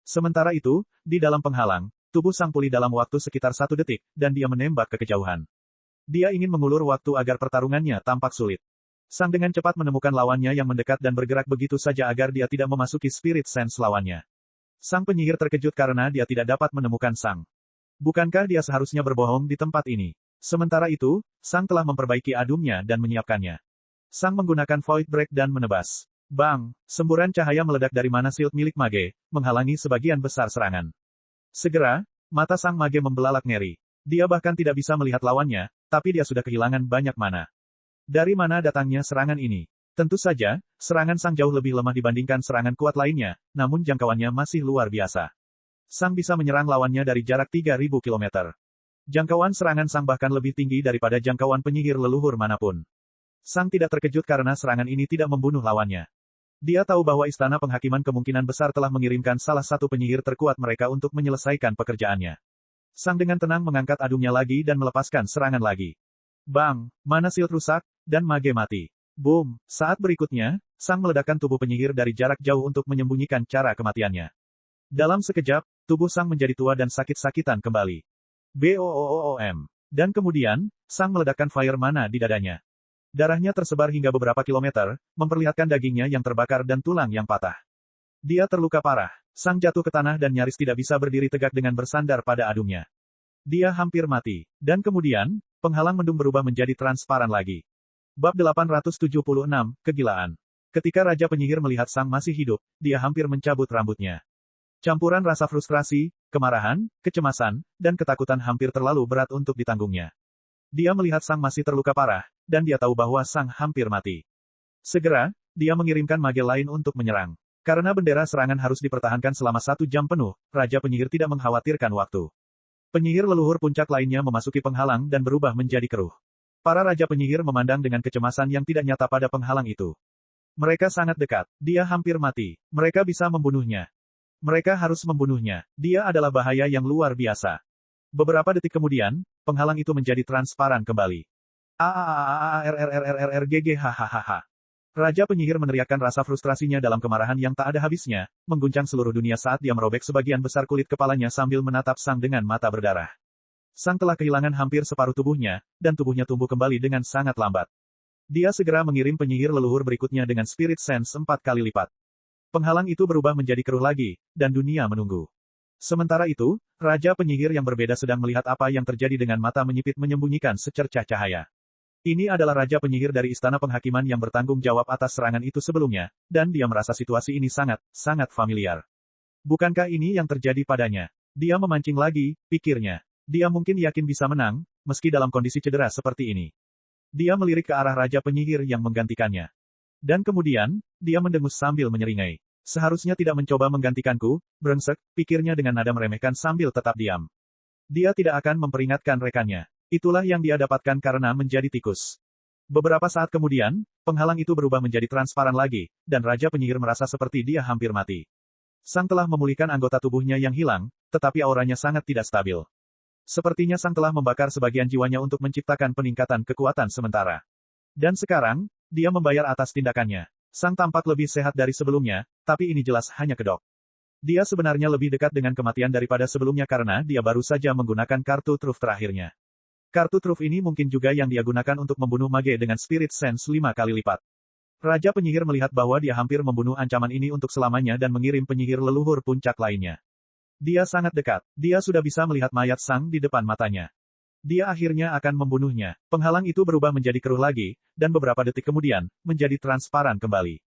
Sementara itu, di dalam penghalang, tubuh Sang pulih dalam waktu sekitar 1 detik, dan dia menembak ke kejauhan. Dia ingin mengulur waktu agar pertarungannya tampak sulit. Sang dengan cepat menemukan lawannya yang mendekat dan bergerak begitu saja agar dia tidak memasuki spirit sense lawannya. Sang penyihir terkejut karena dia tidak dapat menemukan Sang. Bukankah dia seharusnya berbohong di tempat ini? Sementara itu, Sang telah memperbaiki adumnya dan menyiapkannya. Sang menggunakan Void Break dan menebas. Bang! Semburan cahaya meledak dari mana shield milik mage, menghalangi sebagian besar serangan. Segera, mata Sang mage membelalak ngeri. Dia bahkan tidak bisa melihat lawannya, tapi dia sudah kehilangan banyak mana. Dari mana datangnya serangan ini? Tentu saja, serangan Sang jauh lebih lemah dibandingkan serangan kuat lainnya, namun jangkauannya masih luar biasa. Sang bisa menyerang lawannya dari jarak 3000 km. Jangkauan serangan Sang bahkan lebih tinggi daripada jangkauan penyihir leluhur manapun. Sang tidak terkejut karena serangan ini tidak membunuh lawannya. Dia tahu bahwa Istana Penghakiman kemungkinan besar telah mengirimkan salah satu penyihir terkuat mereka untuk menyelesaikan pekerjaannya. Sang dengan tenang mengangkat adungnya lagi dan melepaskan serangan lagi. Bang, mana shield rusak, dan mage mati. Boom, saat berikutnya, Sang meledakkan tubuh penyihir dari jarak jauh untuk menyembunyikan cara kematiannya. Dalam sekejap, tubuh Sang menjadi tua dan sakit-sakitan kembali. BOOOM. Dan kemudian, Sang meledakkan fire mana di dadanya. Darahnya tersebar hingga beberapa kilometer, memperlihatkan dagingnya yang terbakar dan tulang yang patah. Dia terluka parah. Sang jatuh ke tanah dan nyaris tidak bisa berdiri tegak dengan bersandar pada adungnya. Dia hampir mati. Dan kemudian, penghalang mendung berubah menjadi transparan lagi. Bab 876, Kegilaan. Ketika Raja Penyihir melihat Sang masih hidup, dia hampir mencabut rambutnya. Campuran rasa frustrasi, kemarahan, kecemasan, dan ketakutan hampir terlalu berat untuk ditanggungnya. Dia melihat Sang masih terluka parah, dan dia tahu bahwa Sang hampir mati. Segera, dia mengirimkan mage lain untuk menyerang. Karena bendera serangan harus dipertahankan selama 1 jam penuh, Raja Penyihir tidak mengkhawatirkan waktu. Penyihir leluhur puncak lainnya memasuki penghalang dan berubah menjadi keruh. Para Raja Penyihir memandang dengan kecemasan yang tidak nyata pada penghalang itu. Mereka sangat dekat. Dia hampir mati. Mereka bisa membunuhnya. Mereka harus membunuhnya. Dia adalah bahaya yang luar biasa. Beberapa detik kemudian, penghalang itu menjadi transparan kembali. Hahaha. Raja Penyihir meneriakkan rasa frustrasinya dalam kemarahan yang tak ada habisnya, mengguncang seluruh dunia saat dia merobek sebagian besar kulit kepalanya sambil menatap Sang dengan mata berdarah. Sang telah kehilangan hampir separuh tubuhnya, dan tubuhnya tumbuh kembali dengan sangat lambat. Dia segera mengirim penyihir leluhur berikutnya dengan Spirit Sense 4 kali lipat. Penghalang itu berubah menjadi keruh lagi, dan dunia menunggu. Sementara itu, Raja Penyihir yang berbeda sedang melihat apa yang terjadi dengan mata menyipit menyembunyikan secercah cahaya. Ini adalah Raja Penyihir dari Istana Penghakiman yang bertanggung jawab atas serangan itu sebelumnya, dan dia merasa situasi ini sangat familiar. Bukankah ini yang terjadi padanya? Dia memancing lagi, pikirnya. Dia mungkin yakin bisa menang, meski dalam kondisi cedera seperti ini. Dia melirik ke arah Raja Penyihir yang menggantikannya. Dan kemudian, dia mendengus sambil menyeringai. Seharusnya tidak mencoba menggantikanku, brengsek, pikirnya dengan nada meremehkan sambil tetap diam. Dia tidak akan memperingatkan rekannya. Itulah yang dia dapatkan karena menjadi tikus. Beberapa saat kemudian, penghalang itu berubah menjadi transparan lagi, dan Raja Penyihir merasa seperti dia hampir mati. Sang telah memulihkan anggota tubuhnya yang hilang, tetapi auranya sangat tidak stabil. Sepertinya Sang telah membakar sebagian jiwanya untuk menciptakan peningkatan kekuatan sementara. Dan sekarang, dia membayar atas tindakannya. Sang tampak lebih sehat dari sebelumnya, tapi ini jelas hanya kedok. Dia sebenarnya lebih dekat dengan kematian daripada sebelumnya karena dia baru saja menggunakan kartu truf terakhirnya. Kartu truf ini mungkin juga yang dia gunakan untuk membunuh mage dengan Spirit Sense 5 kali lipat. Raja Penyihir melihat bahwa dia hampir membunuh ancaman ini untuk selamanya dan mengirim penyihir leluhur puncak lainnya. Dia sangat dekat. Dia sudah bisa melihat mayat Sang di depan matanya. Dia akhirnya akan membunuhnya. Penghalang itu berubah menjadi keruh lagi, dan beberapa detik kemudian, menjadi transparan kembali.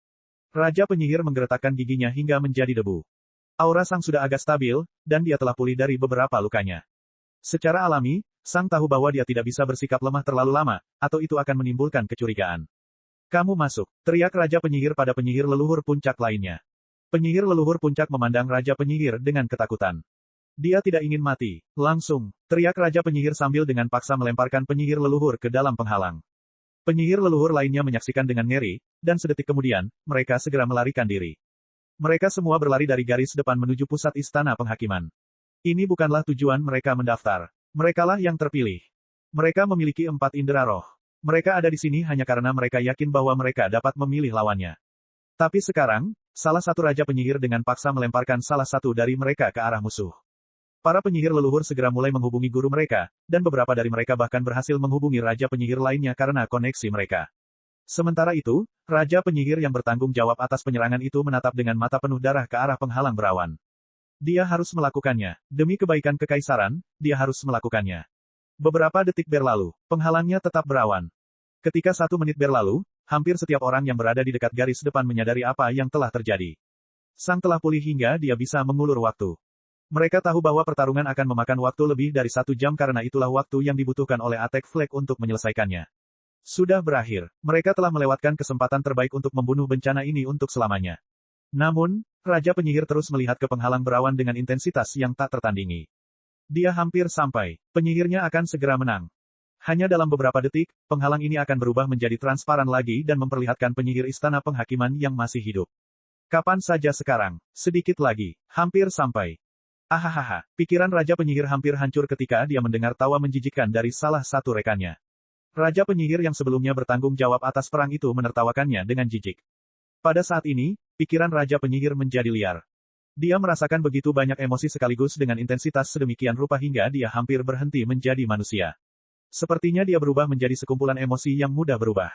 Raja Penyihir menggeretakkan giginya hingga menjadi debu. Aura Sang sudah agak stabil, dan dia telah pulih dari beberapa lukanya. Secara alami, Sang tahu bahwa dia tidak bisa bersikap lemah terlalu lama, atau itu akan menimbulkan kecurigaan. Kamu masuk, teriak Raja Penyihir pada penyihir leluhur puncak lainnya. Penyihir leluhur puncak memandang Raja Penyihir dengan ketakutan. Dia tidak ingin mati. Langsung, teriak Raja Penyihir sambil dengan paksa melemparkan penyihir leluhur ke dalam penghalang. Penyihir leluhur lainnya menyaksikan dengan ngeri, dan sedetik kemudian, mereka segera melarikan diri. Mereka semua berlari dari garis depan menuju pusat Istana Penghakiman. Ini bukanlah tujuan mereka mendaftar. Merekalah yang terpilih. Mereka memiliki 4 indera roh. Mereka ada di sini hanya karena mereka yakin bahwa mereka dapat memilih lawannya. Tapi sekarang, salah satu Raja Penyihir dengan paksa melemparkan salah satu dari mereka ke arah musuh. Para penyihir leluhur segera mulai menghubungi guru mereka, dan beberapa dari mereka bahkan berhasil menghubungi Raja Penyihir lainnya karena koneksi mereka. Sementara itu, Raja Penyihir yang bertanggung jawab atas penyerangan itu menatap dengan mata penuh darah ke arah penghalang berawan. Dia harus melakukannya. Demi kebaikan kekaisaran, dia harus melakukannya. Beberapa detik berlalu, penghalangnya tetap berawan. Ketika 1 menit berlalu, hampir setiap orang yang berada di dekat garis depan menyadari apa yang telah terjadi. Sang telah pulih hingga dia bisa mengulur waktu. Mereka tahu bahwa pertarungan akan memakan waktu lebih dari 1 jam karena itulah waktu yang dibutuhkan oleh Attack Flag untuk menyelesaikannya. Sudah berakhir. Mereka telah melewatkan kesempatan terbaik untuk membunuh bencana ini untuk selamanya. Namun, Raja Penyihir terus melihat ke penghalang berawan dengan intensitas yang tak tertandingi. Dia hampir sampai. Penyihirnya akan segera menang. Hanya dalam beberapa detik, penghalang ini akan berubah menjadi transparan lagi dan memperlihatkan penyihir istana penghakiman yang masih hidup. Kapan saja sekarang, sedikit lagi, hampir sampai. Ahahaha, pikiran Raja Penyihir hampir hancur ketika dia mendengar tawa menjijikkan dari salah satu rekannya. Raja Penyihir yang sebelumnya bertanggung jawab atas perang itu menertawakannya dengan jijik. Pada saat ini, pikiran Raja Penyihir menjadi liar. Dia merasakan begitu banyak emosi sekaligus dengan intensitas sedemikian rupa hingga dia hampir berhenti menjadi manusia. Sepertinya dia berubah menjadi sekumpulan emosi yang mudah berubah.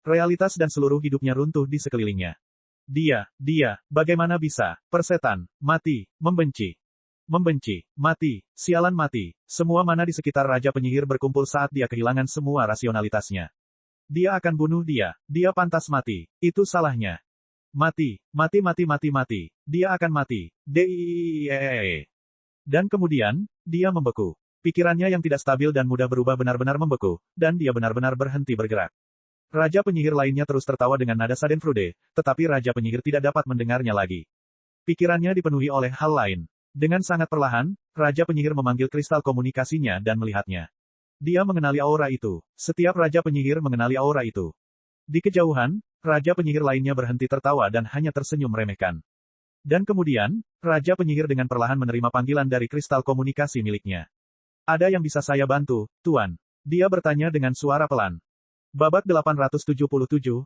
Realitas dan seluruh hidupnya runtuh di sekelilingnya. Dia, bagaimana bisa? Persetan, mati, membenci, mati, sialan mati. Semua mana di sekitar Raja Penyihir berkumpul saat dia kehilangan semua rasionalitasnya. Dia akan bunuh dia pantas mati, itu salahnya. Mati. Dia akan mati. Dan kemudian, dia membeku. Pikirannya yang tidak stabil dan mudah berubah benar-benar membeku, dan dia benar-benar berhenti bergerak. Raja Penyihir lainnya terus tertawa dengan nada Schadenfreude, tetapi Raja Penyihir tidak dapat mendengarnya lagi. Pikirannya dipenuhi oleh hal lain. Dengan sangat perlahan, Raja Penyihir memanggil kristal komunikasinya dan melihatnya. Dia mengenali aura itu. Setiap Raja Penyihir mengenali aura itu. Di kejauhan, Raja Penyihir lainnya berhenti tertawa dan hanya tersenyum meremehkan. Dan kemudian, Raja Penyihir dengan perlahan menerima panggilan dari kristal komunikasi miliknya. Ada yang bisa saya bantu, Tuan? Dia bertanya dengan suara pelan. Babak 877,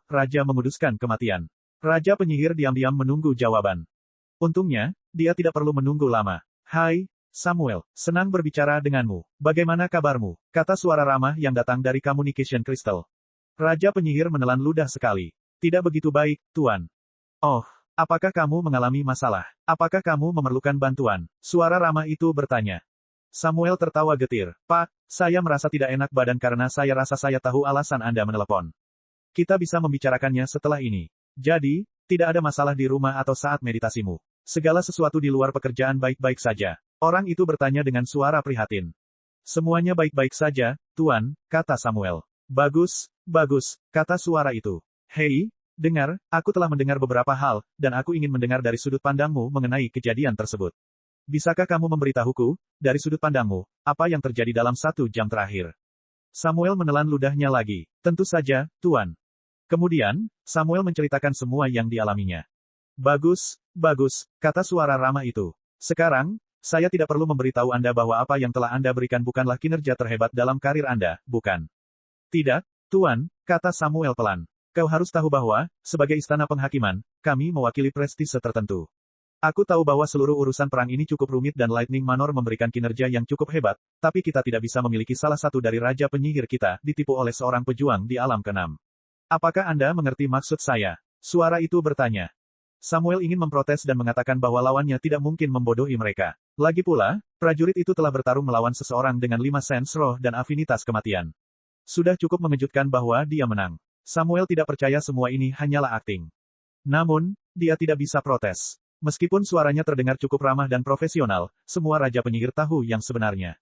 Raja menguduskan kematian. Raja Penyihir diam-diam menunggu jawaban. Untungnya, dia tidak perlu menunggu lama. Hai, Samuel, senang berbicara denganmu. Bagaimana kabarmu? Kata suara ramah yang datang dari Communication Crystal. Raja Penyihir menelan ludah sekali. Tidak begitu baik, Tuan. Oh, apakah kamu mengalami masalah? Apakah kamu memerlukan bantuan? Suara ramah itu bertanya. Samuel tertawa getir. Pak, saya merasa tidak enak badan karena saya rasa saya tahu alasan Anda menelepon. Kita bisa membicarakannya setelah ini. Jadi, tidak ada masalah di rumah atau saat meditasimu. Segala sesuatu di luar pekerjaan baik-baik saja. Orang itu bertanya dengan suara prihatin. Semuanya baik-baik saja, Tuan, kata Samuel. Bagus, kata suara itu. Hei, dengar, aku telah mendengar beberapa hal, dan aku ingin mendengar dari sudut pandangmu mengenai kejadian tersebut. Bisakah kamu memberitahuku, dari sudut pandangmu, apa yang terjadi dalam 1 jam terakhir? Samuel menelan ludahnya lagi. Tentu saja, Tuan. Kemudian, Samuel menceritakan semua yang dialaminya. Bagus, kata suara ramah itu. Sekarang, saya tidak perlu memberitahu Anda bahwa apa yang telah Anda berikan bukanlah kinerja terhebat dalam karir Anda, bukan? Tidak, Tuan, kata Samuel pelan. Kau harus tahu bahwa, sebagai istana penghakiman, kami mewakili prestise tertentu. Aku tahu bahwa seluruh urusan perang ini cukup rumit dan Lightning Manor memberikan kinerja yang cukup hebat, tapi kita tidak bisa memiliki salah satu dari Raja Penyihir kita ditipu oleh seorang pejuang di alam keenam. Apakah Anda mengerti maksud saya? Suara itu bertanya. Samuel ingin memprotes dan mengatakan bahwa lawannya tidak mungkin membodohi mereka. Lagi pula, prajurit itu telah bertarung melawan seseorang dengan 5 sens roh dan afinitas kematian. Sudah cukup mengejutkan bahwa dia menang. Samuel tidak percaya semua ini hanyalah akting. Namun, dia tidak bisa protes. Meskipun suaranya terdengar cukup ramah dan profesional, semua Raja Penyihir tahu yang sebenarnya.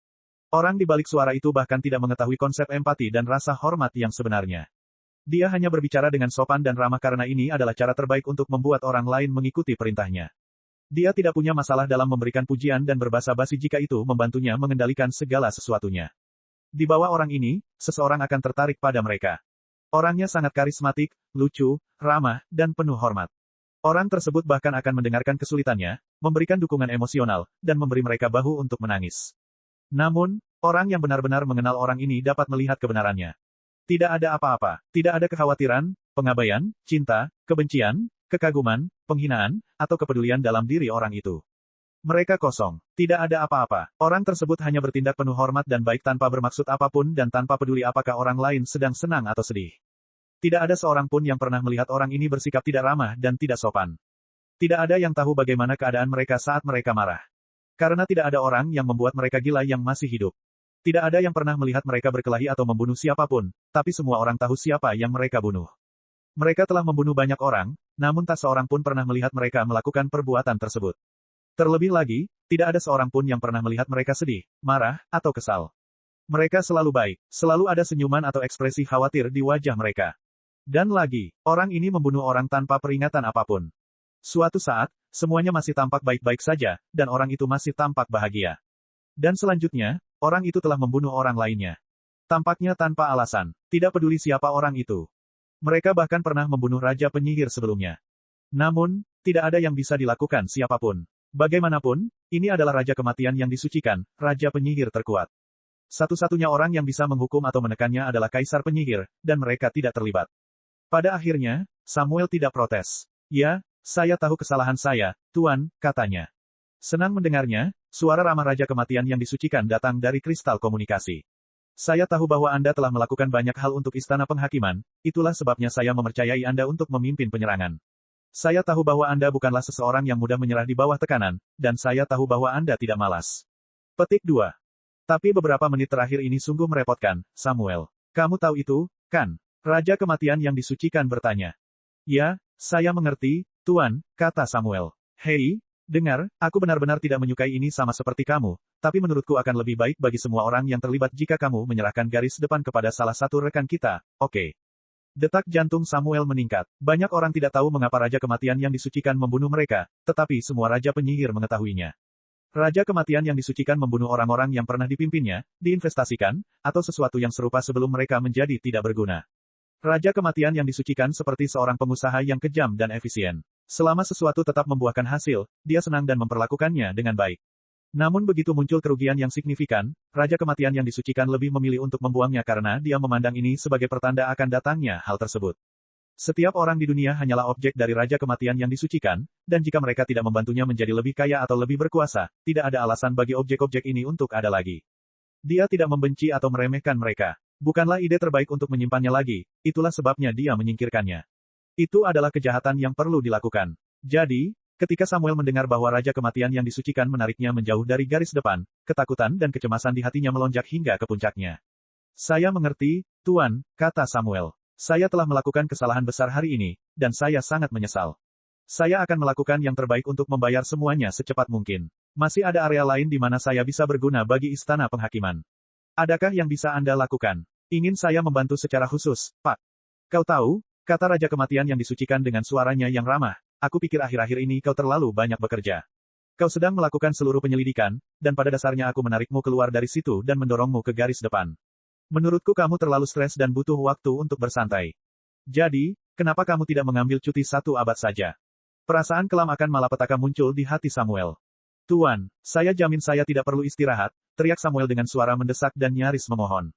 Orang di balik suara itu bahkan tidak mengetahui konsep empati dan rasa hormat yang sebenarnya. Dia hanya berbicara dengan sopan dan ramah karena ini adalah cara terbaik untuk membuat orang lain mengikuti perintahnya. Dia tidak punya masalah dalam memberikan pujian dan berbasa-basi jika itu membantunya mengendalikan segala sesuatunya. Di bawah orang ini, seseorang akan tertarik pada mereka. Orangnya sangat karismatik, lucu, ramah, dan penuh hormat. Orang tersebut bahkan akan mendengarkan kesulitannya, memberikan dukungan emosional, dan memberi mereka bahu untuk menangis. Namun, orang yang benar-benar mengenal orang ini dapat melihat kebenarannya. Tidak ada apa-apa, tidak ada kekhawatiran, pengabaian, cinta, kebencian, kekaguman, penghinaan, atau kepedulian dalam diri orang itu. Mereka kosong, tidak ada apa-apa. Orang tersebut hanya bertindak penuh hormat dan baik tanpa bermaksud apapun dan tanpa peduli apakah orang lain sedang senang atau sedih. Tidak ada seorang pun yang pernah melihat orang ini bersikap tidak ramah dan tidak sopan. Tidak ada yang tahu bagaimana keadaan mereka saat mereka marah. Karena tidak ada orang yang membuat mereka gila yang masih hidup. Tidak ada yang pernah melihat mereka berkelahi atau membunuh siapapun, tapi semua orang tahu siapa yang mereka bunuh. Mereka telah membunuh banyak orang, namun tak seorang pun pernah melihat mereka melakukan perbuatan tersebut. Terlebih lagi, tidak ada seorang pun yang pernah melihat mereka sedih, marah, atau kesal. Mereka selalu baik, selalu ada senyuman atau ekspresi khawatir di wajah mereka. Dan lagi, orang ini membunuh orang tanpa peringatan apapun. Suatu saat, semuanya masih tampak baik-baik saja, dan orang itu masih tampak bahagia. Dan selanjutnya, orang itu telah membunuh orang lainnya. Tampaknya tanpa alasan. Tidak peduli siapa orang itu. Mereka bahkan pernah membunuh Raja Penyihir sebelumnya. Namun, tidak ada yang bisa dilakukan siapapun. Bagaimanapun, ini adalah Raja Kematian yang disucikan, Raja Penyihir terkuat. Satu-satunya orang yang bisa menghukum atau menekannya adalah Kaisar Penyihir, dan mereka tidak terlibat. Pada akhirnya, Samuel tidak protes. Ya, saya tahu kesalahan saya, Tuan, katanya. Senang mendengarnya, suara ramah Raja Kematian yang disucikan datang dari kristal komunikasi. Saya tahu bahwa Anda telah melakukan banyak hal untuk Istana Penghakiman, itulah sebabnya saya mempercayai Anda untuk memimpin penyerangan. Saya tahu bahwa Anda bukanlah seseorang yang mudah menyerah di bawah tekanan, dan saya tahu bahwa Anda tidak malas. Petik 2. Tapi beberapa menit terakhir ini sungguh merepotkan, Samuel. Kamu tahu itu, kan? Raja Kematian yang disucikan bertanya. Ya, saya mengerti, Tuan, kata Samuel. Hei, dengar, aku benar-benar tidak menyukai ini sama seperti kamu, tapi menurutku akan lebih baik bagi semua orang yang terlibat jika kamu menyerahkan garis depan kepada salah satu rekan kita, oke? Detak jantung Samuel meningkat. Banyak orang tidak tahu mengapa Raja Kematian yang disucikan membunuh mereka, tetapi semua Raja Penyihir mengetahuinya. Raja Kematian yang disucikan membunuh orang-orang yang pernah dipimpinnya, diinvestasikan, atau sesuatu yang serupa sebelum mereka menjadi tidak berguna. Raja Kematian yang disucikan seperti seorang pengusaha yang kejam dan efisien. Selama sesuatu tetap membuahkan hasil, dia senang dan memperlakukannya dengan baik. Namun begitu muncul kerugian yang signifikan, Raja Kematian yang disucikan lebih memilih untuk membuangnya karena dia memandang ini sebagai pertanda akan datangnya hal tersebut. Setiap orang di dunia hanyalah objek dari Raja Kematian yang disucikan, dan jika mereka tidak membantunya menjadi lebih kaya atau lebih berkuasa, tidak ada alasan bagi objek-objek ini untuk ada lagi. Dia tidak membenci atau meremehkan mereka. Bukanlah ide terbaik untuk menyimpannya lagi, itulah sebabnya dia menyingkirkannya. Itu adalah kejahatan yang perlu dilakukan. Jadi, ketika Samuel mendengar bahwa Raja Kematian yang disucikan menariknya menjauh dari garis depan, ketakutan dan kecemasan di hatinya melonjak hingga ke puncaknya. Saya mengerti, Tuan, kata Samuel. Saya telah melakukan kesalahan besar hari ini, dan saya sangat menyesal. Saya akan melakukan yang terbaik untuk membayar semuanya secepat mungkin. Masih ada area lain di mana saya bisa berguna bagi Istana Penghakiman. Adakah yang bisa Anda lakukan? Ingin saya membantu secara khusus, Pak? Kau tahu, kata Raja Kematian yang disucikan dengan suaranya yang ramah, aku pikir akhir-akhir ini kau terlalu banyak bekerja. Kau sedang melakukan seluruh penyelidikan, dan pada dasarnya aku menarikmu keluar dari situ dan mendorongmu ke garis depan. Menurutku kamu terlalu stres dan butuh waktu untuk bersantai. Jadi, kenapa kamu tidak mengambil cuti 1 abad saja? Perasaan kelam akan malapetaka muncul di hati Samuel. Tuan, saya jamin saya tidak perlu istirahat, teriak Samuel dengan suara mendesak dan nyaris memohon.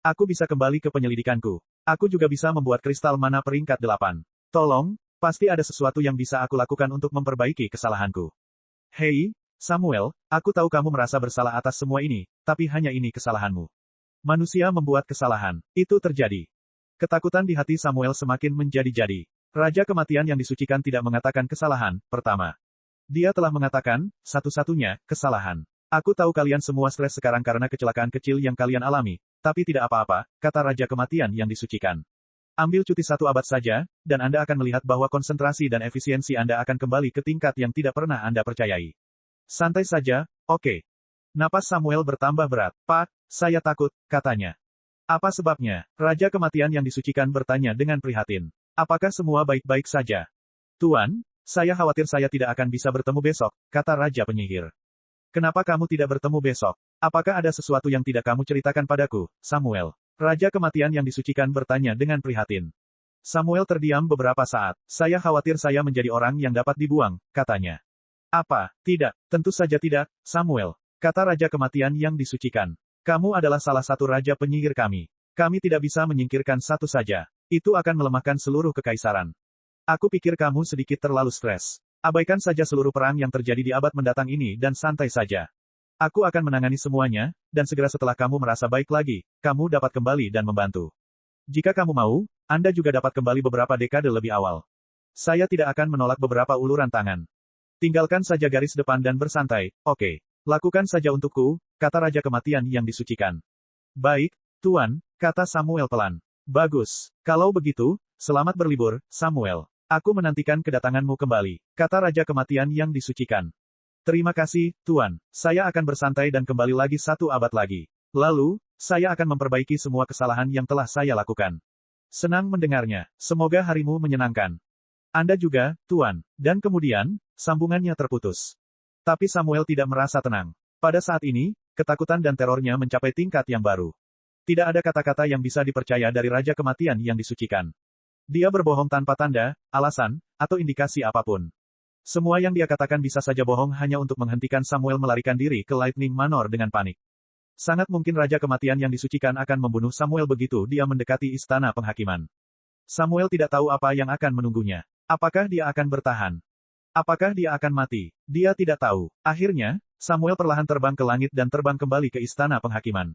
Aku bisa kembali ke penyelidikanku. Aku juga bisa membuat kristal mana peringkat 8. Tolong, pasti ada sesuatu yang bisa aku lakukan untuk memperbaiki kesalahanku. Hei, Samuel, aku tahu kamu merasa bersalah atas semua ini, tapi hanya ini kesalahanmu. Manusia membuat kesalahan. Itu terjadi. Ketakutan di hati Samuel semakin menjadi-jadi. Raja Kematian yang disucikan tidak mengatakan kesalahan, pertama. Dia telah mengatakan, satu-satunya, kesalahan. Aku tahu kalian semua stres sekarang karena kecelakaan kecil yang kalian alami, tapi tidak apa-apa, kata Raja Kematian yang disucikan. Ambil cuti 1 abad saja, dan Anda akan melihat bahwa konsentrasi dan efisiensi Anda akan kembali ke tingkat yang tidak pernah Anda percayai. Santai saja, oke. Napas Samuel bertambah berat. Pak, saya takut, katanya. Apa sebabnya? Raja Kematian yang disucikan bertanya dengan prihatin. Apakah semua baik-baik saja? Tuan, saya khawatir saya tidak akan bisa bertemu besok, kata Raja Penyihir. Kenapa kamu tidak bertemu besok? Apakah ada sesuatu yang tidak kamu ceritakan padaku, Samuel? Raja Kematian yang disucikan bertanya dengan prihatin. Samuel terdiam beberapa saat. Saya khawatir saya menjadi orang yang dapat dibuang, katanya. Apa? Tidak, tentu saja tidak, Samuel, kata Raja Kematian yang disucikan. Kamu adalah salah satu Raja Penyihir kami. Kami tidak bisa menyingkirkan satu saja. Itu akan melemahkan seluruh kekaisaran. Aku pikir kamu sedikit terlalu stres. Abaikan saja seluruh perang yang terjadi di abad mendatang ini dan santai saja. Aku akan menangani semuanya, dan segera setelah kamu merasa baik lagi, kamu dapat kembali dan membantu. Jika kamu mau, Anda juga dapat kembali beberapa dekade lebih awal. Saya tidak akan menolak beberapa uluran tangan. Tinggalkan saja garis depan dan bersantai, oke. Lakukan saja untukku, kata Raja Kematian yang disucikan. Baik, Tuan, kata Samuel pelan. Bagus. Kalau begitu, selamat berlibur, Samuel. Aku menantikan kedatanganmu kembali, kata Raja Kematian yang disucikan. Terima kasih, Tuan. Saya akan bersantai dan kembali lagi 1 abad lagi. Lalu, saya akan memperbaiki semua kesalahan yang telah saya lakukan. Senang mendengarnya. Semoga harimu menyenangkan. Anda juga, Tuan. Dan kemudian, sambungannya terputus. Tapi Samuel tidak merasa tenang. Pada saat ini, ketakutan dan terornya mencapai tingkat yang baru. Tidak ada kata-kata yang bisa dipercaya dari Raja Kematian yang disucikan. Dia berbohong tanpa tanda, alasan, atau indikasi apapun. Semua yang dia katakan bisa saja bohong hanya untuk menghentikan Samuel melarikan diri ke Lightning Manor dengan panik. Sangat mungkin Raja Kematian yang disucikan akan membunuh Samuel begitu dia mendekati istana penghakiman. Samuel tidak tahu apa yang akan menunggunya. Apakah dia akan bertahan? Apakah dia akan mati? Dia tidak tahu. Akhirnya, Samuel perlahan terbang ke langit dan terbang kembali ke istana penghakiman.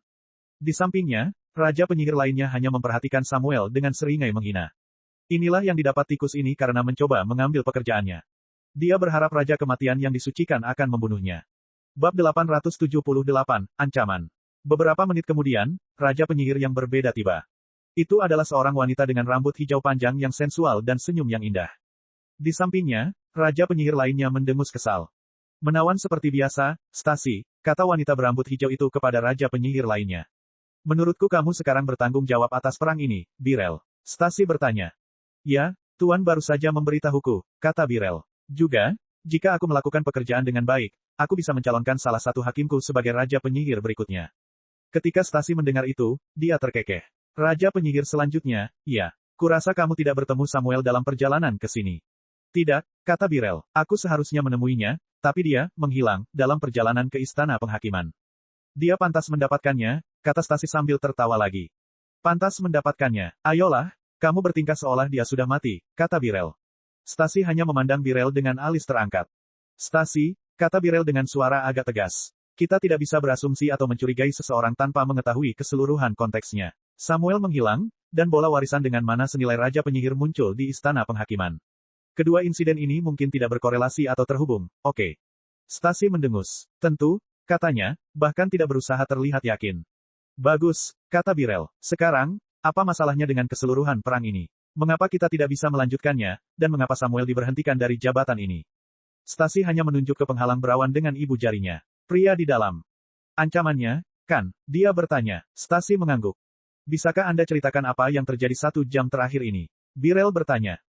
Di sampingnya, Raja Penyihir lainnya hanya memperhatikan Samuel dengan seringai menghina. Inilah yang didapat tikus ini karena mencoba mengambil pekerjaannya. Dia berharap Raja Kematian yang disucikan akan membunuhnya. Bab 878, Ancaman. Beberapa menit kemudian, Raja Penyihir yang berbeda tiba. Itu adalah seorang wanita dengan rambut hijau panjang yang sensual dan senyum yang indah. Di sampingnya, Raja Penyihir lainnya mendengus kesal. Menawan seperti biasa, Stasi, kata wanita berambut hijau itu kepada Raja Penyihir lainnya. Menurutku kamu sekarang bertanggung jawab atas perang ini, Birel. Stasi bertanya. Ya, Tuan baru saja memberitahuku, kata Birel. Juga, jika aku melakukan pekerjaan dengan baik, aku bisa mencalonkan salah satu hakimku sebagai Raja Penyihir berikutnya. Ketika Stasi mendengar itu, dia terkekeh. Raja Penyihir selanjutnya, ya, kurasa kamu tidak bertemu Samuel dalam perjalanan ke sini. Tidak, kata Birel, aku seharusnya menemuinya, tapi dia menghilang dalam perjalanan ke istana penghakiman. Dia pantas mendapatkannya, kata Stasi sambil tertawa lagi. Pantas mendapatkannya, ayolah, kamu bertingkah seolah dia sudah mati, kata Birel. Stasi hanya memandang Birel dengan alis terangkat. Stasi, kata Birel dengan suara agak tegas. Kita tidak bisa berasumsi atau mencurigai seseorang tanpa mengetahui keseluruhan konteksnya. Samuel menghilang, dan bola warisan dengan mana senilai Raja Penyihir muncul di istana penghakiman. Kedua insiden ini mungkin tidak berkorelasi atau terhubung, oke. Stasi mendengus. Tentu, katanya, bahkan tidak berusaha terlihat yakin. Bagus, kata Birel. Sekarang, apa masalahnya dengan keseluruhan perang ini? Mengapa kita tidak bisa melanjutkannya, dan mengapa Samuel diberhentikan dari jabatan ini? Stasi hanya menunjuk ke penghalang berawan dengan ibu jarinya. Pria di dalam. Ancamannya, kan? Dia bertanya. Stasi mengangguk. Bisakah Anda ceritakan apa yang terjadi 1 jam terakhir ini? Birel bertanya.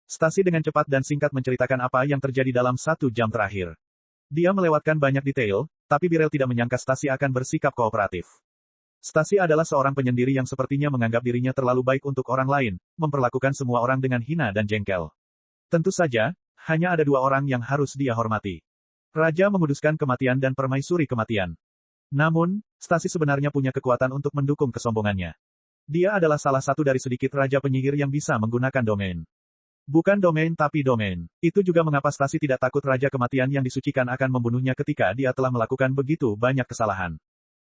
Stasi dengan cepat dan singkat menceritakan apa yang terjadi dalam 1 jam terakhir. Dia melewatkan banyak detail, tapi Birel tidak menyangka Stasi akan bersikap kooperatif. Stasi adalah seorang penyendiri yang sepertinya menganggap dirinya terlalu baik untuk orang lain, memperlakukan semua orang dengan hina dan jengkel. Tentu saja, hanya ada 2 orang yang harus dia hormati. Raja menguduskan kematian dan permaisuri kematian. Namun, Stasi sebenarnya punya kekuatan untuk mendukung kesombongannya. Dia adalah salah satu dari sedikit Raja Penyihir yang bisa menggunakan domain. Bukan domain tapi domain. Itu juga mengapa Stasi tidak takut Raja Kematian yang disucikan akan membunuhnya ketika dia telah melakukan begitu banyak kesalahan.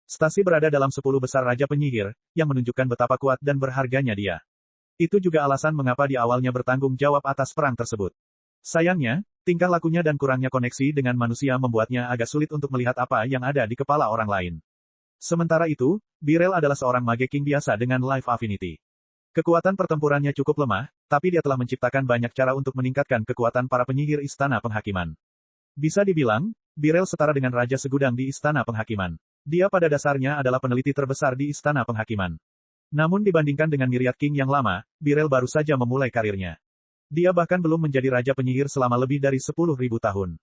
Stasi berada dalam 10 besar Raja Penyihir, yang menunjukkan betapa kuat dan berharganya dia. Itu juga alasan mengapa dia awalnya bertanggung jawab atas perang tersebut. Sayangnya, tingkah lakunya dan kurangnya koneksi dengan manusia membuatnya agak sulit untuk melihat apa yang ada di kepala orang lain. Sementara itu, Birel adalah seorang mage king biasa dengan life affinity. Kekuatan pertempurannya cukup lemah, tapi dia telah menciptakan banyak cara untuk meningkatkan kekuatan para penyihir istana penghakiman. Bisa dibilang, Birel setara dengan Raja Segudang di istana penghakiman. Dia pada dasarnya adalah peneliti terbesar di istana penghakiman. Namun dibandingkan dengan Myriad King yang lama, Birel baru saja memulai karirnya. Dia bahkan belum menjadi Raja Penyihir selama lebih dari 10.000 tahun.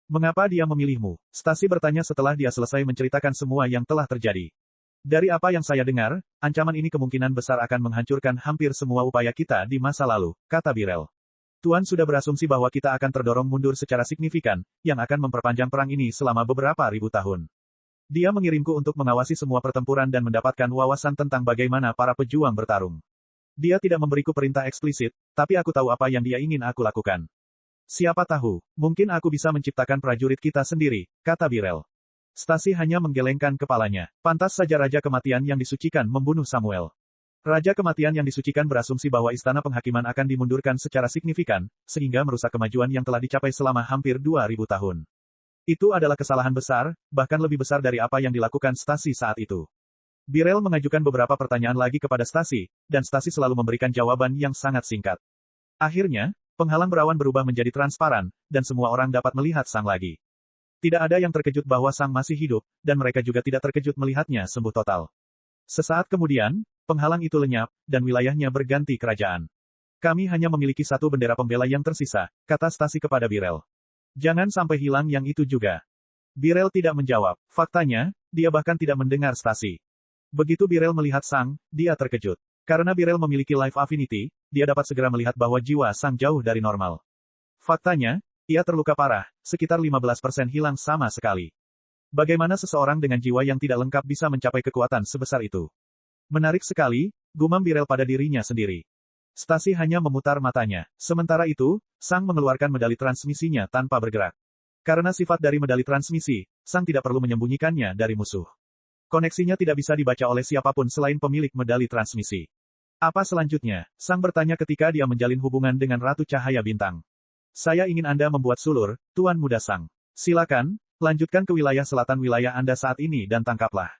Mengapa dia memilihmu? Stasi bertanya setelah dia selesai menceritakan semua yang telah terjadi. Dari apa yang saya dengar, ancaman ini kemungkinan besar akan menghancurkan hampir semua upaya kita di masa lalu, kata Birel. Tuan sudah berasumsi bahwa kita akan terdorong mundur secara signifikan, yang akan memperpanjang perang ini selama beberapa ribu tahun. Dia mengirimku untuk mengawasi semua pertempuran dan mendapatkan wawasan tentang bagaimana para pejuang bertarung. Dia tidak memberiku perintah eksplisit, tapi aku tahu apa yang dia ingin aku lakukan. Siapa tahu, mungkin aku bisa menciptakan prajurit kita sendiri, kata Birel. Stasi hanya menggelengkan kepalanya. Pantas saja Raja Kematian yang disucikan membunuh Samuel. Raja Kematian yang disucikan berasumsi bahwa istana penghakiman akan dimundurkan secara signifikan, sehingga merusak kemajuan yang telah dicapai selama hampir 2000 tahun. Itu adalah kesalahan besar, bahkan lebih besar dari apa yang dilakukan Stasi saat itu. Birel mengajukan beberapa pertanyaan lagi kepada Stasi, dan Stasi selalu memberikan jawaban yang sangat singkat. Akhirnya, penghalang berawan berubah menjadi transparan, dan semua orang dapat melihat Sang lagi. Tidak ada yang terkejut bahwa Sang masih hidup, dan mereka juga tidak terkejut melihatnya sembuh total. Sesaat kemudian, penghalang itu lenyap, dan wilayahnya berganti kerajaan. Kami hanya memiliki satu bendera pembela yang tersisa, kata Stasi kepada Birel. Jangan sampai hilang yang itu juga. Birel tidak menjawab. Faktanya, dia bahkan tidak mendengar Stasi. Begitu Birel melihat Sang, dia terkejut. Karena Birel memiliki Life Affinity, dia dapat segera melihat bahwa jiwa Sang jauh dari normal. Faktanya, ia terluka parah, sekitar 15% hilang sama sekali. Bagaimana seseorang dengan jiwa yang tidak lengkap bisa mencapai kekuatan sebesar itu? Menarik sekali, gumam Birel pada dirinya sendiri. Stasi hanya memutar matanya. Sementara itu, Sang mengeluarkan medali transmisinya tanpa bergerak. Karena sifat dari medali transmisi, Sang tidak perlu menyembunyikannya dari musuh. Koneksinya tidak bisa dibaca oleh siapapun selain pemilik medali transmisi. Apa selanjutnya? Sang bertanya ketika dia menjalin hubungan dengan Ratu Cahaya Bintang. Saya ingin Anda membuat sulur, Tuan Muda Sang. Silakan, lanjutkan ke wilayah selatan wilayah Anda saat ini dan tangkaplah.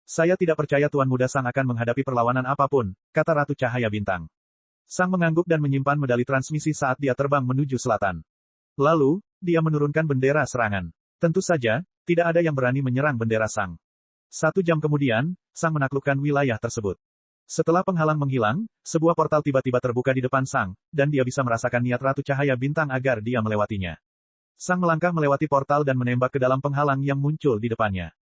Saya tidak percaya Tuan Muda Sang akan menghadapi perlawanan apapun, kata Ratu Cahaya Bintang. Sang mengangguk dan menyimpan medali transmisi saat dia terbang menuju selatan. Lalu, dia menurunkan bendera serangan. Tentu saja, tidak ada yang berani menyerang bendera Sang. 1 jam kemudian, Sang menaklukkan wilayah tersebut. Setelah penghalang menghilang, sebuah portal tiba-tiba terbuka di depan Sang, dan dia bisa merasakan niat Ratu Cahaya Bintang agar dia melewatinya. Sang melangkah melewati portal dan menembak ke dalam penghalang yang muncul di depannya.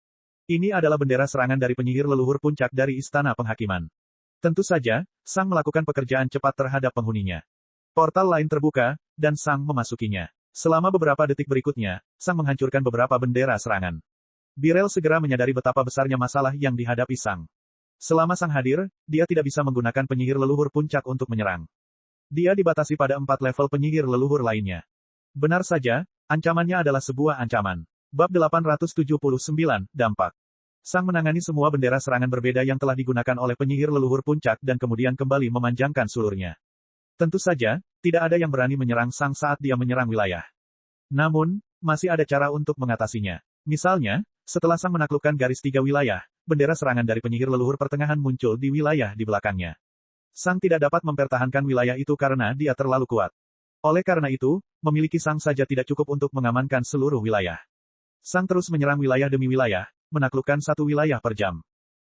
Ini adalah bendera serangan dari penyihir leluhur puncak dari Istana Penghakiman. Tentu saja, Sang melakukan pekerjaan cepat terhadap penghuninya. Portal lain terbuka, dan Sang memasukinya. Selama beberapa detik berikutnya, Sang menghancurkan beberapa bendera serangan. Birel segera menyadari betapa besarnya masalah yang dihadapi Sang. Selama Sang hadir, dia tidak bisa menggunakan penyihir leluhur puncak untuk menyerang. Dia dibatasi pada 4 level penyihir leluhur lainnya. Benar saja, ancamannya adalah sebuah ancaman. Bab 879, Dampak. Sang menangani semua bendera serangan berbeda yang telah digunakan oleh penyihir leluhur puncak dan kemudian kembali memanjangkan sulurnya. Tentu saja, tidak ada yang berani menyerang Sang saat dia menyerang wilayah. Namun, masih ada cara untuk mengatasinya. Misalnya, setelah Sang menaklukkan garis 3 wilayah, bendera serangan dari penyihir leluhur pertengahan muncul di wilayah di belakangnya. Sang tidak dapat mempertahankan wilayah itu karena dia terlalu kuat. Oleh karena itu, memiliki Sang saja tidak cukup untuk mengamankan seluruh wilayah. Sang terus menyerang wilayah demi wilayah, menaklukkan 1 wilayah per jam.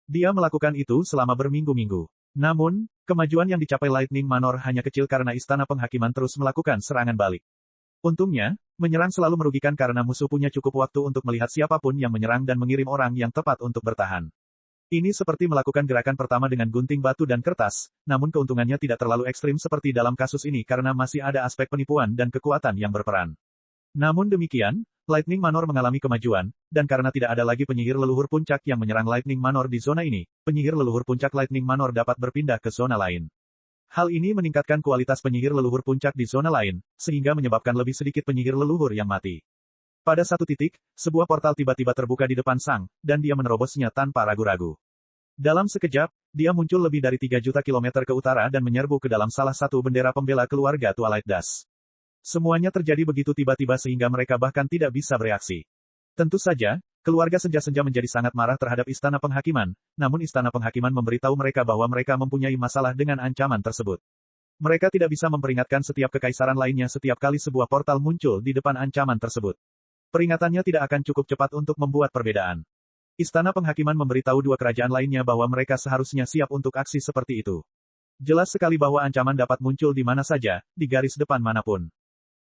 Dia melakukan itu selama berminggu-minggu. Namun, kemajuan yang dicapai Lightning Manor hanya kecil karena Istana Penghakiman terus melakukan serangan balik. Untungnya, menyerang selalu merugikan karena musuh punya cukup waktu untuk melihat siapapun yang menyerang dan mengirim orang yang tepat untuk bertahan. Ini seperti melakukan gerakan pertama dengan gunting batu dan kertas, namun keuntungannya tidak terlalu ekstrim seperti dalam kasus ini karena masih ada aspek penipuan dan kekuatan yang berperan. Namun demikian, Lightning Manor mengalami kemajuan, dan karena tidak ada lagi penyihir leluhur puncak yang menyerang Lightning Manor di zona ini, penyihir leluhur puncak Lightning Manor dapat berpindah ke zona lain. Hal ini meningkatkan kualitas penyihir leluhur puncak di zona lain, sehingga menyebabkan lebih sedikit penyihir leluhur yang mati. Pada satu titik, sebuah portal tiba-tiba terbuka di depan Sang, dan dia menerobosnya tanpa ragu-ragu. Dalam sekejap, dia muncul lebih dari 3 juta kilometer ke utara dan menyerbu ke dalam salah satu bendera pembela keluarga Twilight Dust. Semuanya terjadi begitu tiba-tiba sehingga mereka bahkan tidak bisa bereaksi. Tentu saja, keluarga Senja-Senja menjadi sangat marah terhadap Istana Penghakiman, namun Istana Penghakiman memberitahu mereka bahwa mereka mempunyai masalah dengan ancaman tersebut. Mereka tidak bisa memperingatkan setiap kekaisaran lainnya setiap kali sebuah portal muncul di depan ancaman tersebut. Peringatannya tidak akan cukup cepat untuk membuat perbedaan. Istana Penghakiman memberitahu 2 kerajaan lainnya bahwa mereka seharusnya siap untuk aksi seperti itu. Jelas sekali bahwa ancaman dapat muncul di mana saja, di garis depan manapun.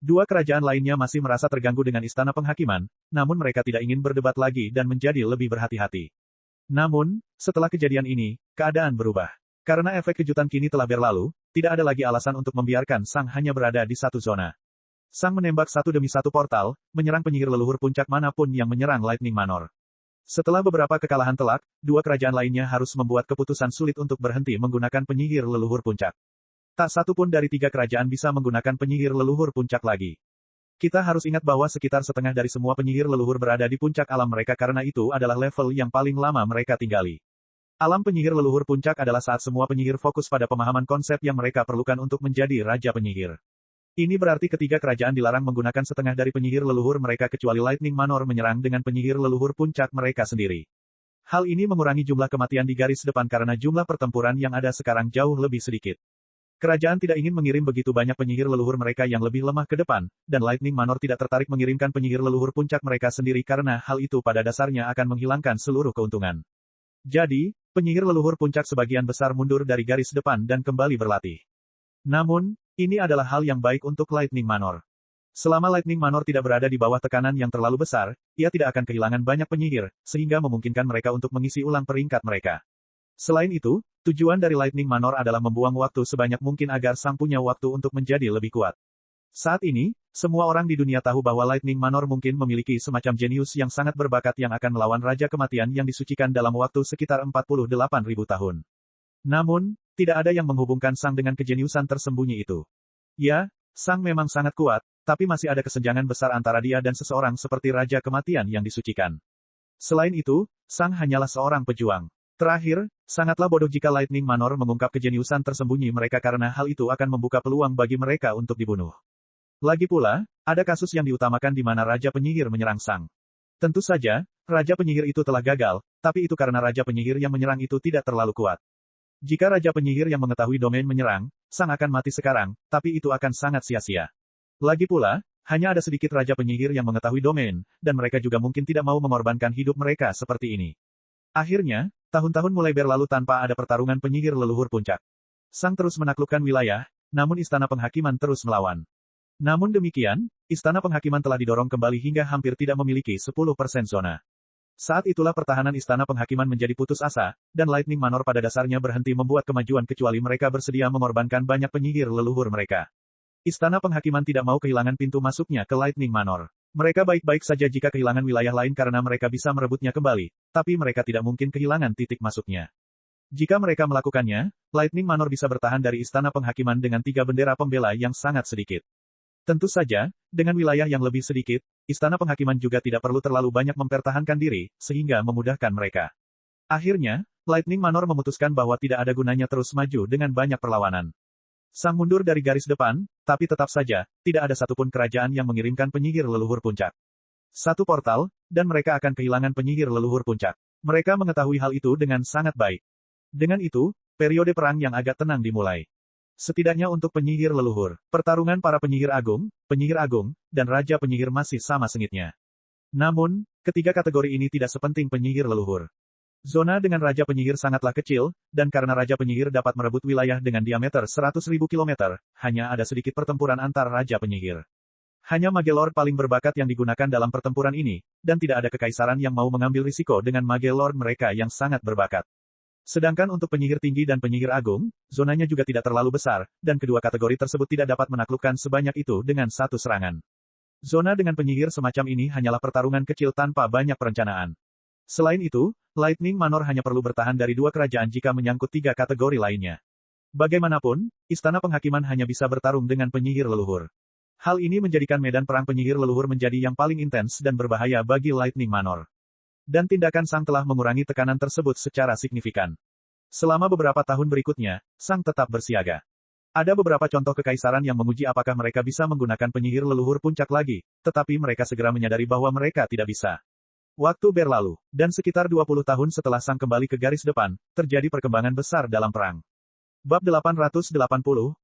2 kerajaan lainnya masih merasa terganggu dengan Istana Penghakiman, namun mereka tidak ingin berdebat lagi dan menjadi lebih berhati-hati. Namun, setelah kejadian ini, keadaan berubah. Karena efek kejutan kini telah berlalu, tidak ada lagi alasan untuk membiarkan Sang hanya berada di satu zona. Sang menembak satu demi satu portal, menyerang penyihir leluhur puncak manapun yang menyerang Lightning Manor. Setelah beberapa kekalahan telak, 2 kerajaan lainnya harus membuat keputusan sulit untuk berhenti menggunakan penyihir leluhur puncak. Tak satu pun dari 3 kerajaan bisa menggunakan penyihir leluhur puncak lagi. Kita harus ingat bahwa sekitar setengah dari semua penyihir leluhur berada di puncak alam mereka karena itu adalah level yang paling lama mereka tinggali. Alam penyihir leluhur puncak adalah saat semua penyihir fokus pada pemahaman konsep yang mereka perlukan untuk menjadi raja penyihir. Ini berarti ketiga kerajaan dilarang menggunakan setengah dari penyihir leluhur mereka kecuali Lightning Manor menyerang dengan penyihir leluhur puncak mereka sendiri. Hal ini mengurangi jumlah kematian di garis depan karena jumlah pertempuran yang ada sekarang jauh lebih sedikit. Kerajaan tidak ingin mengirim begitu banyak penyihir leluhur mereka yang lebih lemah ke depan, dan Lightning Manor tidak tertarik mengirimkan penyihir leluhur puncak mereka sendiri karena hal itu pada dasarnya akan menghilangkan seluruh keuntungan. Jadi, penyihir leluhur puncak sebagian besar mundur dari garis depan dan kembali berlatih. Namun, ini adalah hal yang baik untuk Lightning Manor. Selama Lightning Manor tidak berada di bawah tekanan yang terlalu besar, ia tidak akan kehilangan banyak penyihir, sehingga memungkinkan mereka untuk mengisi ulang peringkat mereka. Selain itu, tujuan dari Lightning Manor adalah membuang waktu sebanyak mungkin agar Sang punya waktu untuk menjadi lebih kuat. Saat ini, semua orang di dunia tahu bahwa Lightning Manor mungkin memiliki semacam jenius yang sangat berbakat yang akan melawan Raja Kematian yang disucikan dalam waktu sekitar 48.000 tahun. Namun, tidak ada yang menghubungkan Sang dengan kejeniusan tersembunyi itu. Ya, Sang memang sangat kuat, tapi masih ada kesenjangan besar antara dia dan seseorang seperti Raja Kematian yang disucikan. Selain itu, Sang hanyalah seorang pejuang. Terakhir, sangatlah bodoh jika Lightning Manor mengungkap kejeniusan tersembunyi mereka karena hal itu akan membuka peluang bagi mereka untuk dibunuh. Lagi pula, ada kasus yang diutamakan di mana Raja Penyihir menyerang Sang. Tentu saja, Raja Penyihir itu telah gagal, tapi itu karena Raja Penyihir yang menyerang itu tidak terlalu kuat. Jika Raja Penyihir yang mengetahui domain menyerang, Sang akan mati sekarang, tapi itu akan sangat sia-sia. Lagi pula, hanya ada sedikit Raja Penyihir yang mengetahui domain, dan mereka juga mungkin tidak mau mengorbankan hidup mereka seperti ini. Akhirnya, tahun-tahun mulai berlalu tanpa ada pertarungan penyihir leluhur puncak. Sang terus menaklukkan wilayah, namun Istana Penghakiman terus melawan. Namun demikian, Istana Penghakiman telah didorong kembali hingga hampir tidak memiliki 10% zona. Saat itulah pertahanan Istana Penghakiman menjadi putus asa, dan Lightning Manor pada dasarnya berhenti membuat kemajuan kecuali mereka bersedia mengorbankan banyak penyihir leluhur mereka. Istana Penghakiman tidak mau kehilangan pintu masuknya ke Lightning Manor. Mereka baik-baik saja jika kehilangan wilayah lain karena mereka bisa merebutnya kembali, tapi mereka tidak mungkin kehilangan titik masuknya. Jika mereka melakukannya, Lightning Manor bisa bertahan dari Istana Penghakiman dengan 3 bendera pembela yang sangat sedikit. Tentu saja, dengan wilayah yang lebih sedikit, Istana Penghakiman juga tidak perlu terlalu banyak mempertahankan diri, sehingga memudahkan mereka. Akhirnya, Lightning Manor memutuskan bahwa tidak ada gunanya terus maju dengan banyak perlawanan. Sang mundur dari garis depan, tapi tetap saja, tidak ada satupun kerajaan yang mengirimkan penyihir leluhur puncak. Satu portal, dan mereka akan kehilangan penyihir leluhur puncak. Mereka mengetahui hal itu dengan sangat baik. Dengan itu, periode perang yang agak tenang dimulai. Setidaknya untuk penyihir leluhur, pertarungan para penyihir agung, dan Raja Penyihir masih sama sengitnya. Namun, ketiga kategori ini tidak sepenting penyihir leluhur. Zona dengan Raja Penyihir sangatlah kecil, dan karena Raja Penyihir dapat merebut wilayah dengan diameter 100.000 km, hanya ada sedikit pertempuran antar Raja Penyihir. Hanya Mage Lord paling berbakat yang digunakan dalam pertempuran ini, dan tidak ada kekaisaran yang mau mengambil risiko dengan Mage Lord mereka yang sangat berbakat. Sedangkan untuk penyihir tinggi dan penyihir agung, zonanya juga tidak terlalu besar, dan kedua kategori tersebut tidak dapat menaklukkan sebanyak itu dengan satu serangan. Zona dengan penyihir semacam ini hanyalah pertarungan kecil tanpa banyak perencanaan. Selain itu, Lightning Manor hanya perlu bertahan dari 2 kerajaan jika menyangkut 3 kategori lainnya. Bagaimanapun, Istana Penghakiman hanya bisa bertarung dengan penyihir leluhur. Hal ini menjadikan medan perang penyihir leluhur menjadi yang paling intens dan berbahaya bagi Lightning Manor. Dan tindakan Sang telah mengurangi tekanan tersebut secara signifikan. Selama beberapa tahun berikutnya, Sang tetap bersiaga. Ada beberapa contoh kekaisaran yang menguji apakah mereka bisa menggunakan penyihir leluhur puncak lagi, tetapi mereka segera menyadari bahwa mereka tidak bisa. Waktu berlalu, dan sekitar 20 tahun setelah Sang kembali ke garis depan, terjadi perkembangan besar dalam perang. Bab 880,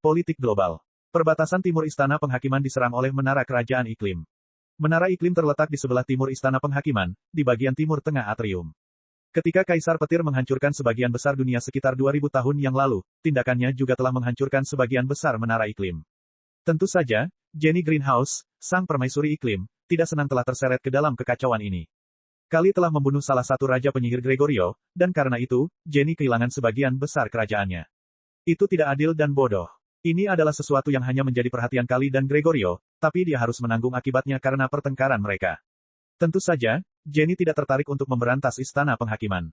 Politik Global. Perbatasan timur Istana Penghakiman diserang oleh Menara Kerajaan Iklim. Menara iklim terletak di sebelah timur Istana Penghakiman, di bagian timur tengah atrium. Ketika Kaisar Petir menghancurkan sebagian besar dunia sekitar 2000 tahun yang lalu, tindakannya juga telah menghancurkan sebagian besar menara iklim. Tentu saja, Jenny Greenhouse, sang permaisuri iklim, tidak senang telah terseret ke dalam kekacauan ini. Kali telah membunuh salah satu Raja Penyihir Gregorio, dan karena itu, Jenny kehilangan sebagian besar kerajaannya. Itu tidak adil dan bodoh. Ini adalah sesuatu yang hanya menjadi perhatian Kali dan Gregorio, tapi dia harus menanggung akibatnya karena pertengkaran mereka. Tentu saja, Jenny tidak tertarik untuk memberantas Istana Penghakiman.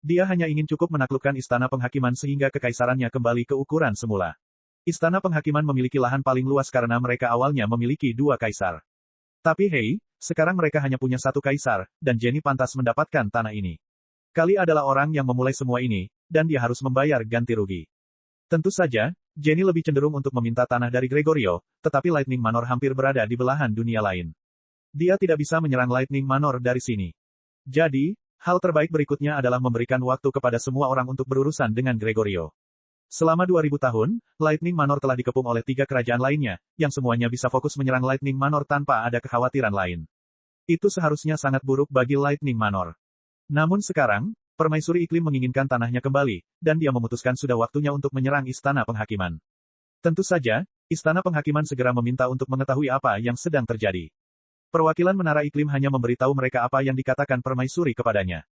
Dia hanya ingin cukup menaklukkan Istana Penghakiman sehingga kekaisarannya kembali ke ukuran semula. Istana Penghakiman memiliki lahan paling luas karena mereka awalnya memiliki 2 kaisar. Tapi hey, sekarang mereka hanya punya 1 kaisar, dan Jenny pantas mendapatkan tanah ini. Kali adalah orang yang memulai semua ini, dan dia harus membayar ganti rugi. Tentu saja, Jenny lebih cenderung untuk meminta tanah dari Gregorio, tetapi Lightning Manor hampir berada di belahan dunia lain. Dia tidak bisa menyerang Lightning Manor dari sini. Jadi, hal terbaik berikutnya adalah memberikan waktu kepada semua orang untuk berurusan dengan Gregorio. Selama 2000 tahun, Lightning Manor telah dikepung oleh 3 kerajaan lainnya, yang semuanya bisa fokus menyerang Lightning Manor tanpa ada kekhawatiran lain. Itu seharusnya sangat buruk bagi Lightning Manor. Namun sekarang, Permaisuri Iklim menginginkan tanahnya kembali, dan dia memutuskan sudah waktunya untuk menyerang Istana Penghakiman. Tentu saja, Istana Penghakiman segera meminta untuk mengetahui apa yang sedang terjadi. Perwakilan Menara Iklim hanya memberitahu mereka apa yang dikatakan Permaisuri kepadanya.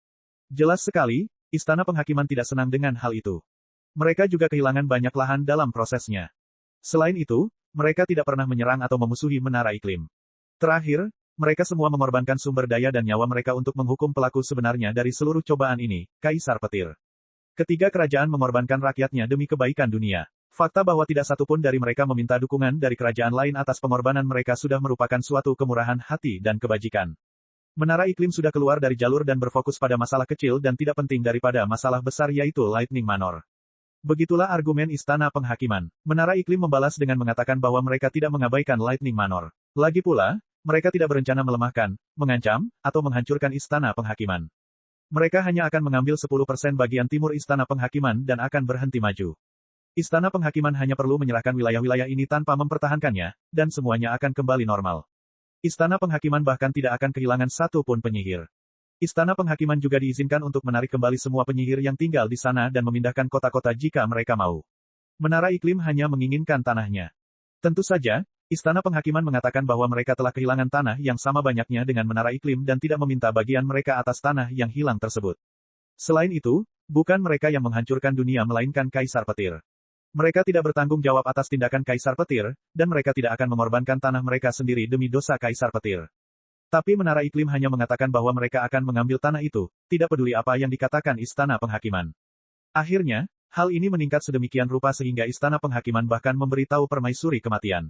Jelas sekali, Istana Penghakiman tidak senang dengan hal itu. Mereka juga kehilangan banyak lahan dalam prosesnya. Selain itu, mereka tidak pernah menyerang atau memusuhi Menara Iklim. Terakhir, mereka semua mengorbankan sumber daya dan nyawa mereka untuk menghukum pelaku sebenarnya dari seluruh cobaan ini, Kaisar Petir. Ketiga kerajaan mengorbankan rakyatnya demi kebaikan dunia. Fakta bahwa tidak satupun dari mereka meminta dukungan dari kerajaan lain atas pengorbanan mereka sudah merupakan suatu kemurahan hati dan kebajikan. Menara Iklim sudah keluar dari jalur dan berfokus pada masalah kecil dan tidak penting daripada masalah besar yaitu Lightning Manor. Begitulah argumen Istana Penghakiman. Menara Iklim membalas dengan mengatakan bahwa mereka tidak mengabaikan Lightning Manor. Lagi pula, mereka tidak berencana melemahkan, mengancam, atau menghancurkan Istana Penghakiman. Mereka hanya akan mengambil 10% bagian timur Istana Penghakiman dan akan berhenti maju. Istana Penghakiman hanya perlu menyerahkan wilayah-wilayah ini tanpa mempertahankannya, dan semuanya akan kembali normal. Istana Penghakiman bahkan tidak akan kehilangan satu pun penyihir. Istana Penghakiman juga diizinkan untuk menarik kembali semua penyihir yang tinggal di sana dan memindahkan kota-kota jika mereka mau. Menara Iklim hanya menginginkan tanahnya. Tentu saja, Istana Penghakiman mengatakan bahwa mereka telah kehilangan tanah yang sama banyaknya dengan Menara Iklim dan tidak meminta bagian mereka atas tanah yang hilang tersebut. Selain itu, bukan mereka yang menghancurkan dunia melainkan Kaisar Petir. Mereka tidak bertanggung jawab atas tindakan Kaisar Petir, dan mereka tidak akan mengorbankan tanah mereka sendiri demi dosa Kaisar Petir. Tapi Menara Iklim hanya mengatakan bahwa mereka akan mengambil tanah itu, tidak peduli apa yang dikatakan Istana Penghakiman. Akhirnya, hal ini meningkat sedemikian rupa sehingga Istana Penghakiman bahkan memberitahu Permaisuri kematian.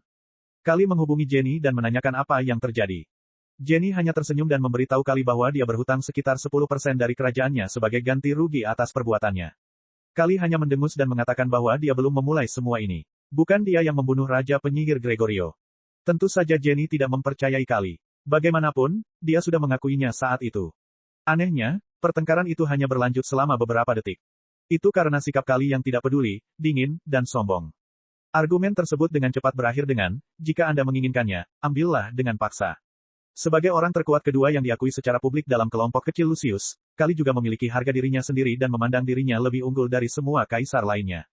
Kali menghubungi Jenny dan menanyakan apa yang terjadi. Jenny hanya tersenyum dan memberitahu Kali bahwa dia berhutang sekitar 10% dari kerajaannya sebagai ganti rugi atas perbuatannya. Kali hanya mendengus dan mengatakan bahwa dia belum memulai semua ini. Bukan dia yang membunuh Raja Penyihir Gregorio. Tentu saja Jenny tidak mempercayai Kali. Bagaimanapun, dia sudah mengakuinya saat itu. Anehnya, pertengkaran itu hanya berlanjut selama beberapa detik. Itu karena sikap Kali yang tidak peduli, dingin, dan sombong. Argumen tersebut dengan cepat berakhir dengan, jika Anda menginginkannya, ambillah dengan paksa. Sebagai orang terkuat kedua yang diakui secara publik dalam kelompok kecil Lucius, Kali juga memiliki harga dirinya sendiri dan memandang dirinya lebih unggul dari semua kaisar lainnya.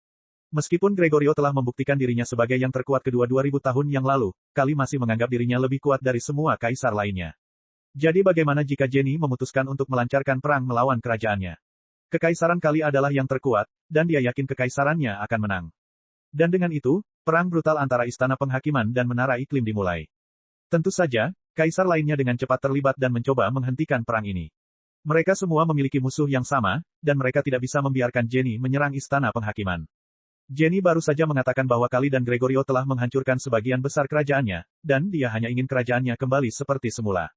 Meskipun Gregorio telah membuktikan dirinya sebagai yang terkuat kedua 2000 tahun yang lalu, Kali masih menganggap dirinya lebih kuat dari semua kaisar lainnya. Jadi bagaimana jika Jenny memutuskan untuk melancarkan perang melawan kerajaannya? Kekaisaran Kali adalah yang terkuat, dan dia yakin kekaisarannya akan menang. Dan dengan itu, perang brutal antara Istana Penghakiman dan Menara Iklim dimulai. Tentu saja, kaisar lainnya dengan cepat terlibat dan mencoba menghentikan perang ini. Mereka semua memiliki musuh yang sama, dan mereka tidak bisa membiarkan Jenny menyerang Istana Penghakiman. Jenny baru saja mengatakan bahwa Kali dan Gregorio telah menghancurkan sebagian besar kerajaannya, dan dia hanya ingin kerajaannya kembali seperti semula.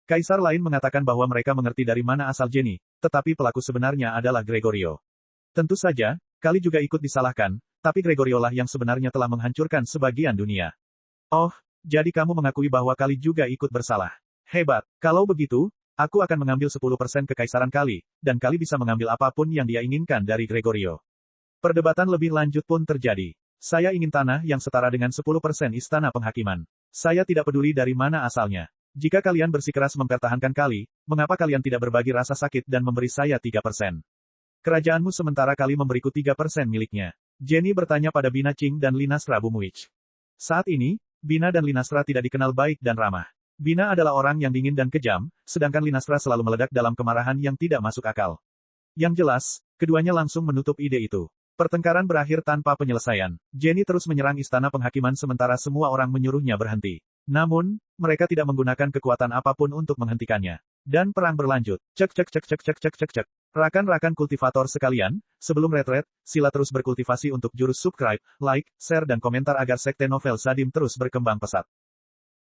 Kaisar lain mengatakan bahwa mereka mengerti dari mana asal Jenny, tetapi pelaku sebenarnya adalah Gregorio. Tentu saja, Kali juga ikut disalahkan, tapi Gregorio lah yang sebenarnya telah menghancurkan sebagian dunia. Oh, jadi kamu mengakui bahwa Kali juga ikut bersalah. Hebat, kalau begitu, aku akan mengambil 10% kekaisaran Kali, dan Kali bisa mengambil apapun yang dia inginkan dari Gregorio. Perdebatan lebih lanjut pun terjadi. Saya ingin tanah yang setara dengan 10% Istana Penghakiman. Saya tidak peduli dari mana asalnya. Jika kalian bersikeras mempertahankan Kali, mengapa kalian tidak berbagi rasa sakit dan memberi saya 3%? Kerajaanmu sementara Kali memberiku 3% miliknya. Jenny bertanya pada Bina Qing dan Linastra Bumuich. Saat ini, Bina dan Linastra tidak dikenal baik dan ramah. Bina adalah orang yang dingin dan kejam, sedangkan Linastra selalu meledak dalam kemarahan yang tidak masuk akal. Yang jelas, keduanya langsung menutup ide itu. Pertengkaran berakhir tanpa penyelesaian. Jenny terus menyerang Istana Penghakiman sementara semua orang menyuruhnya berhenti. Namun, mereka tidak menggunakan kekuatan apapun untuk menghentikannya. Dan perang berlanjut. Cek cek cek cek cek cek cek cek. Rakan-rakan kultivator sekalian, sebelum retret, sila terus berkultivasi untuk jurus subscribe, like, share dan komentar agar sekte novel Sadim terus berkembang pesat.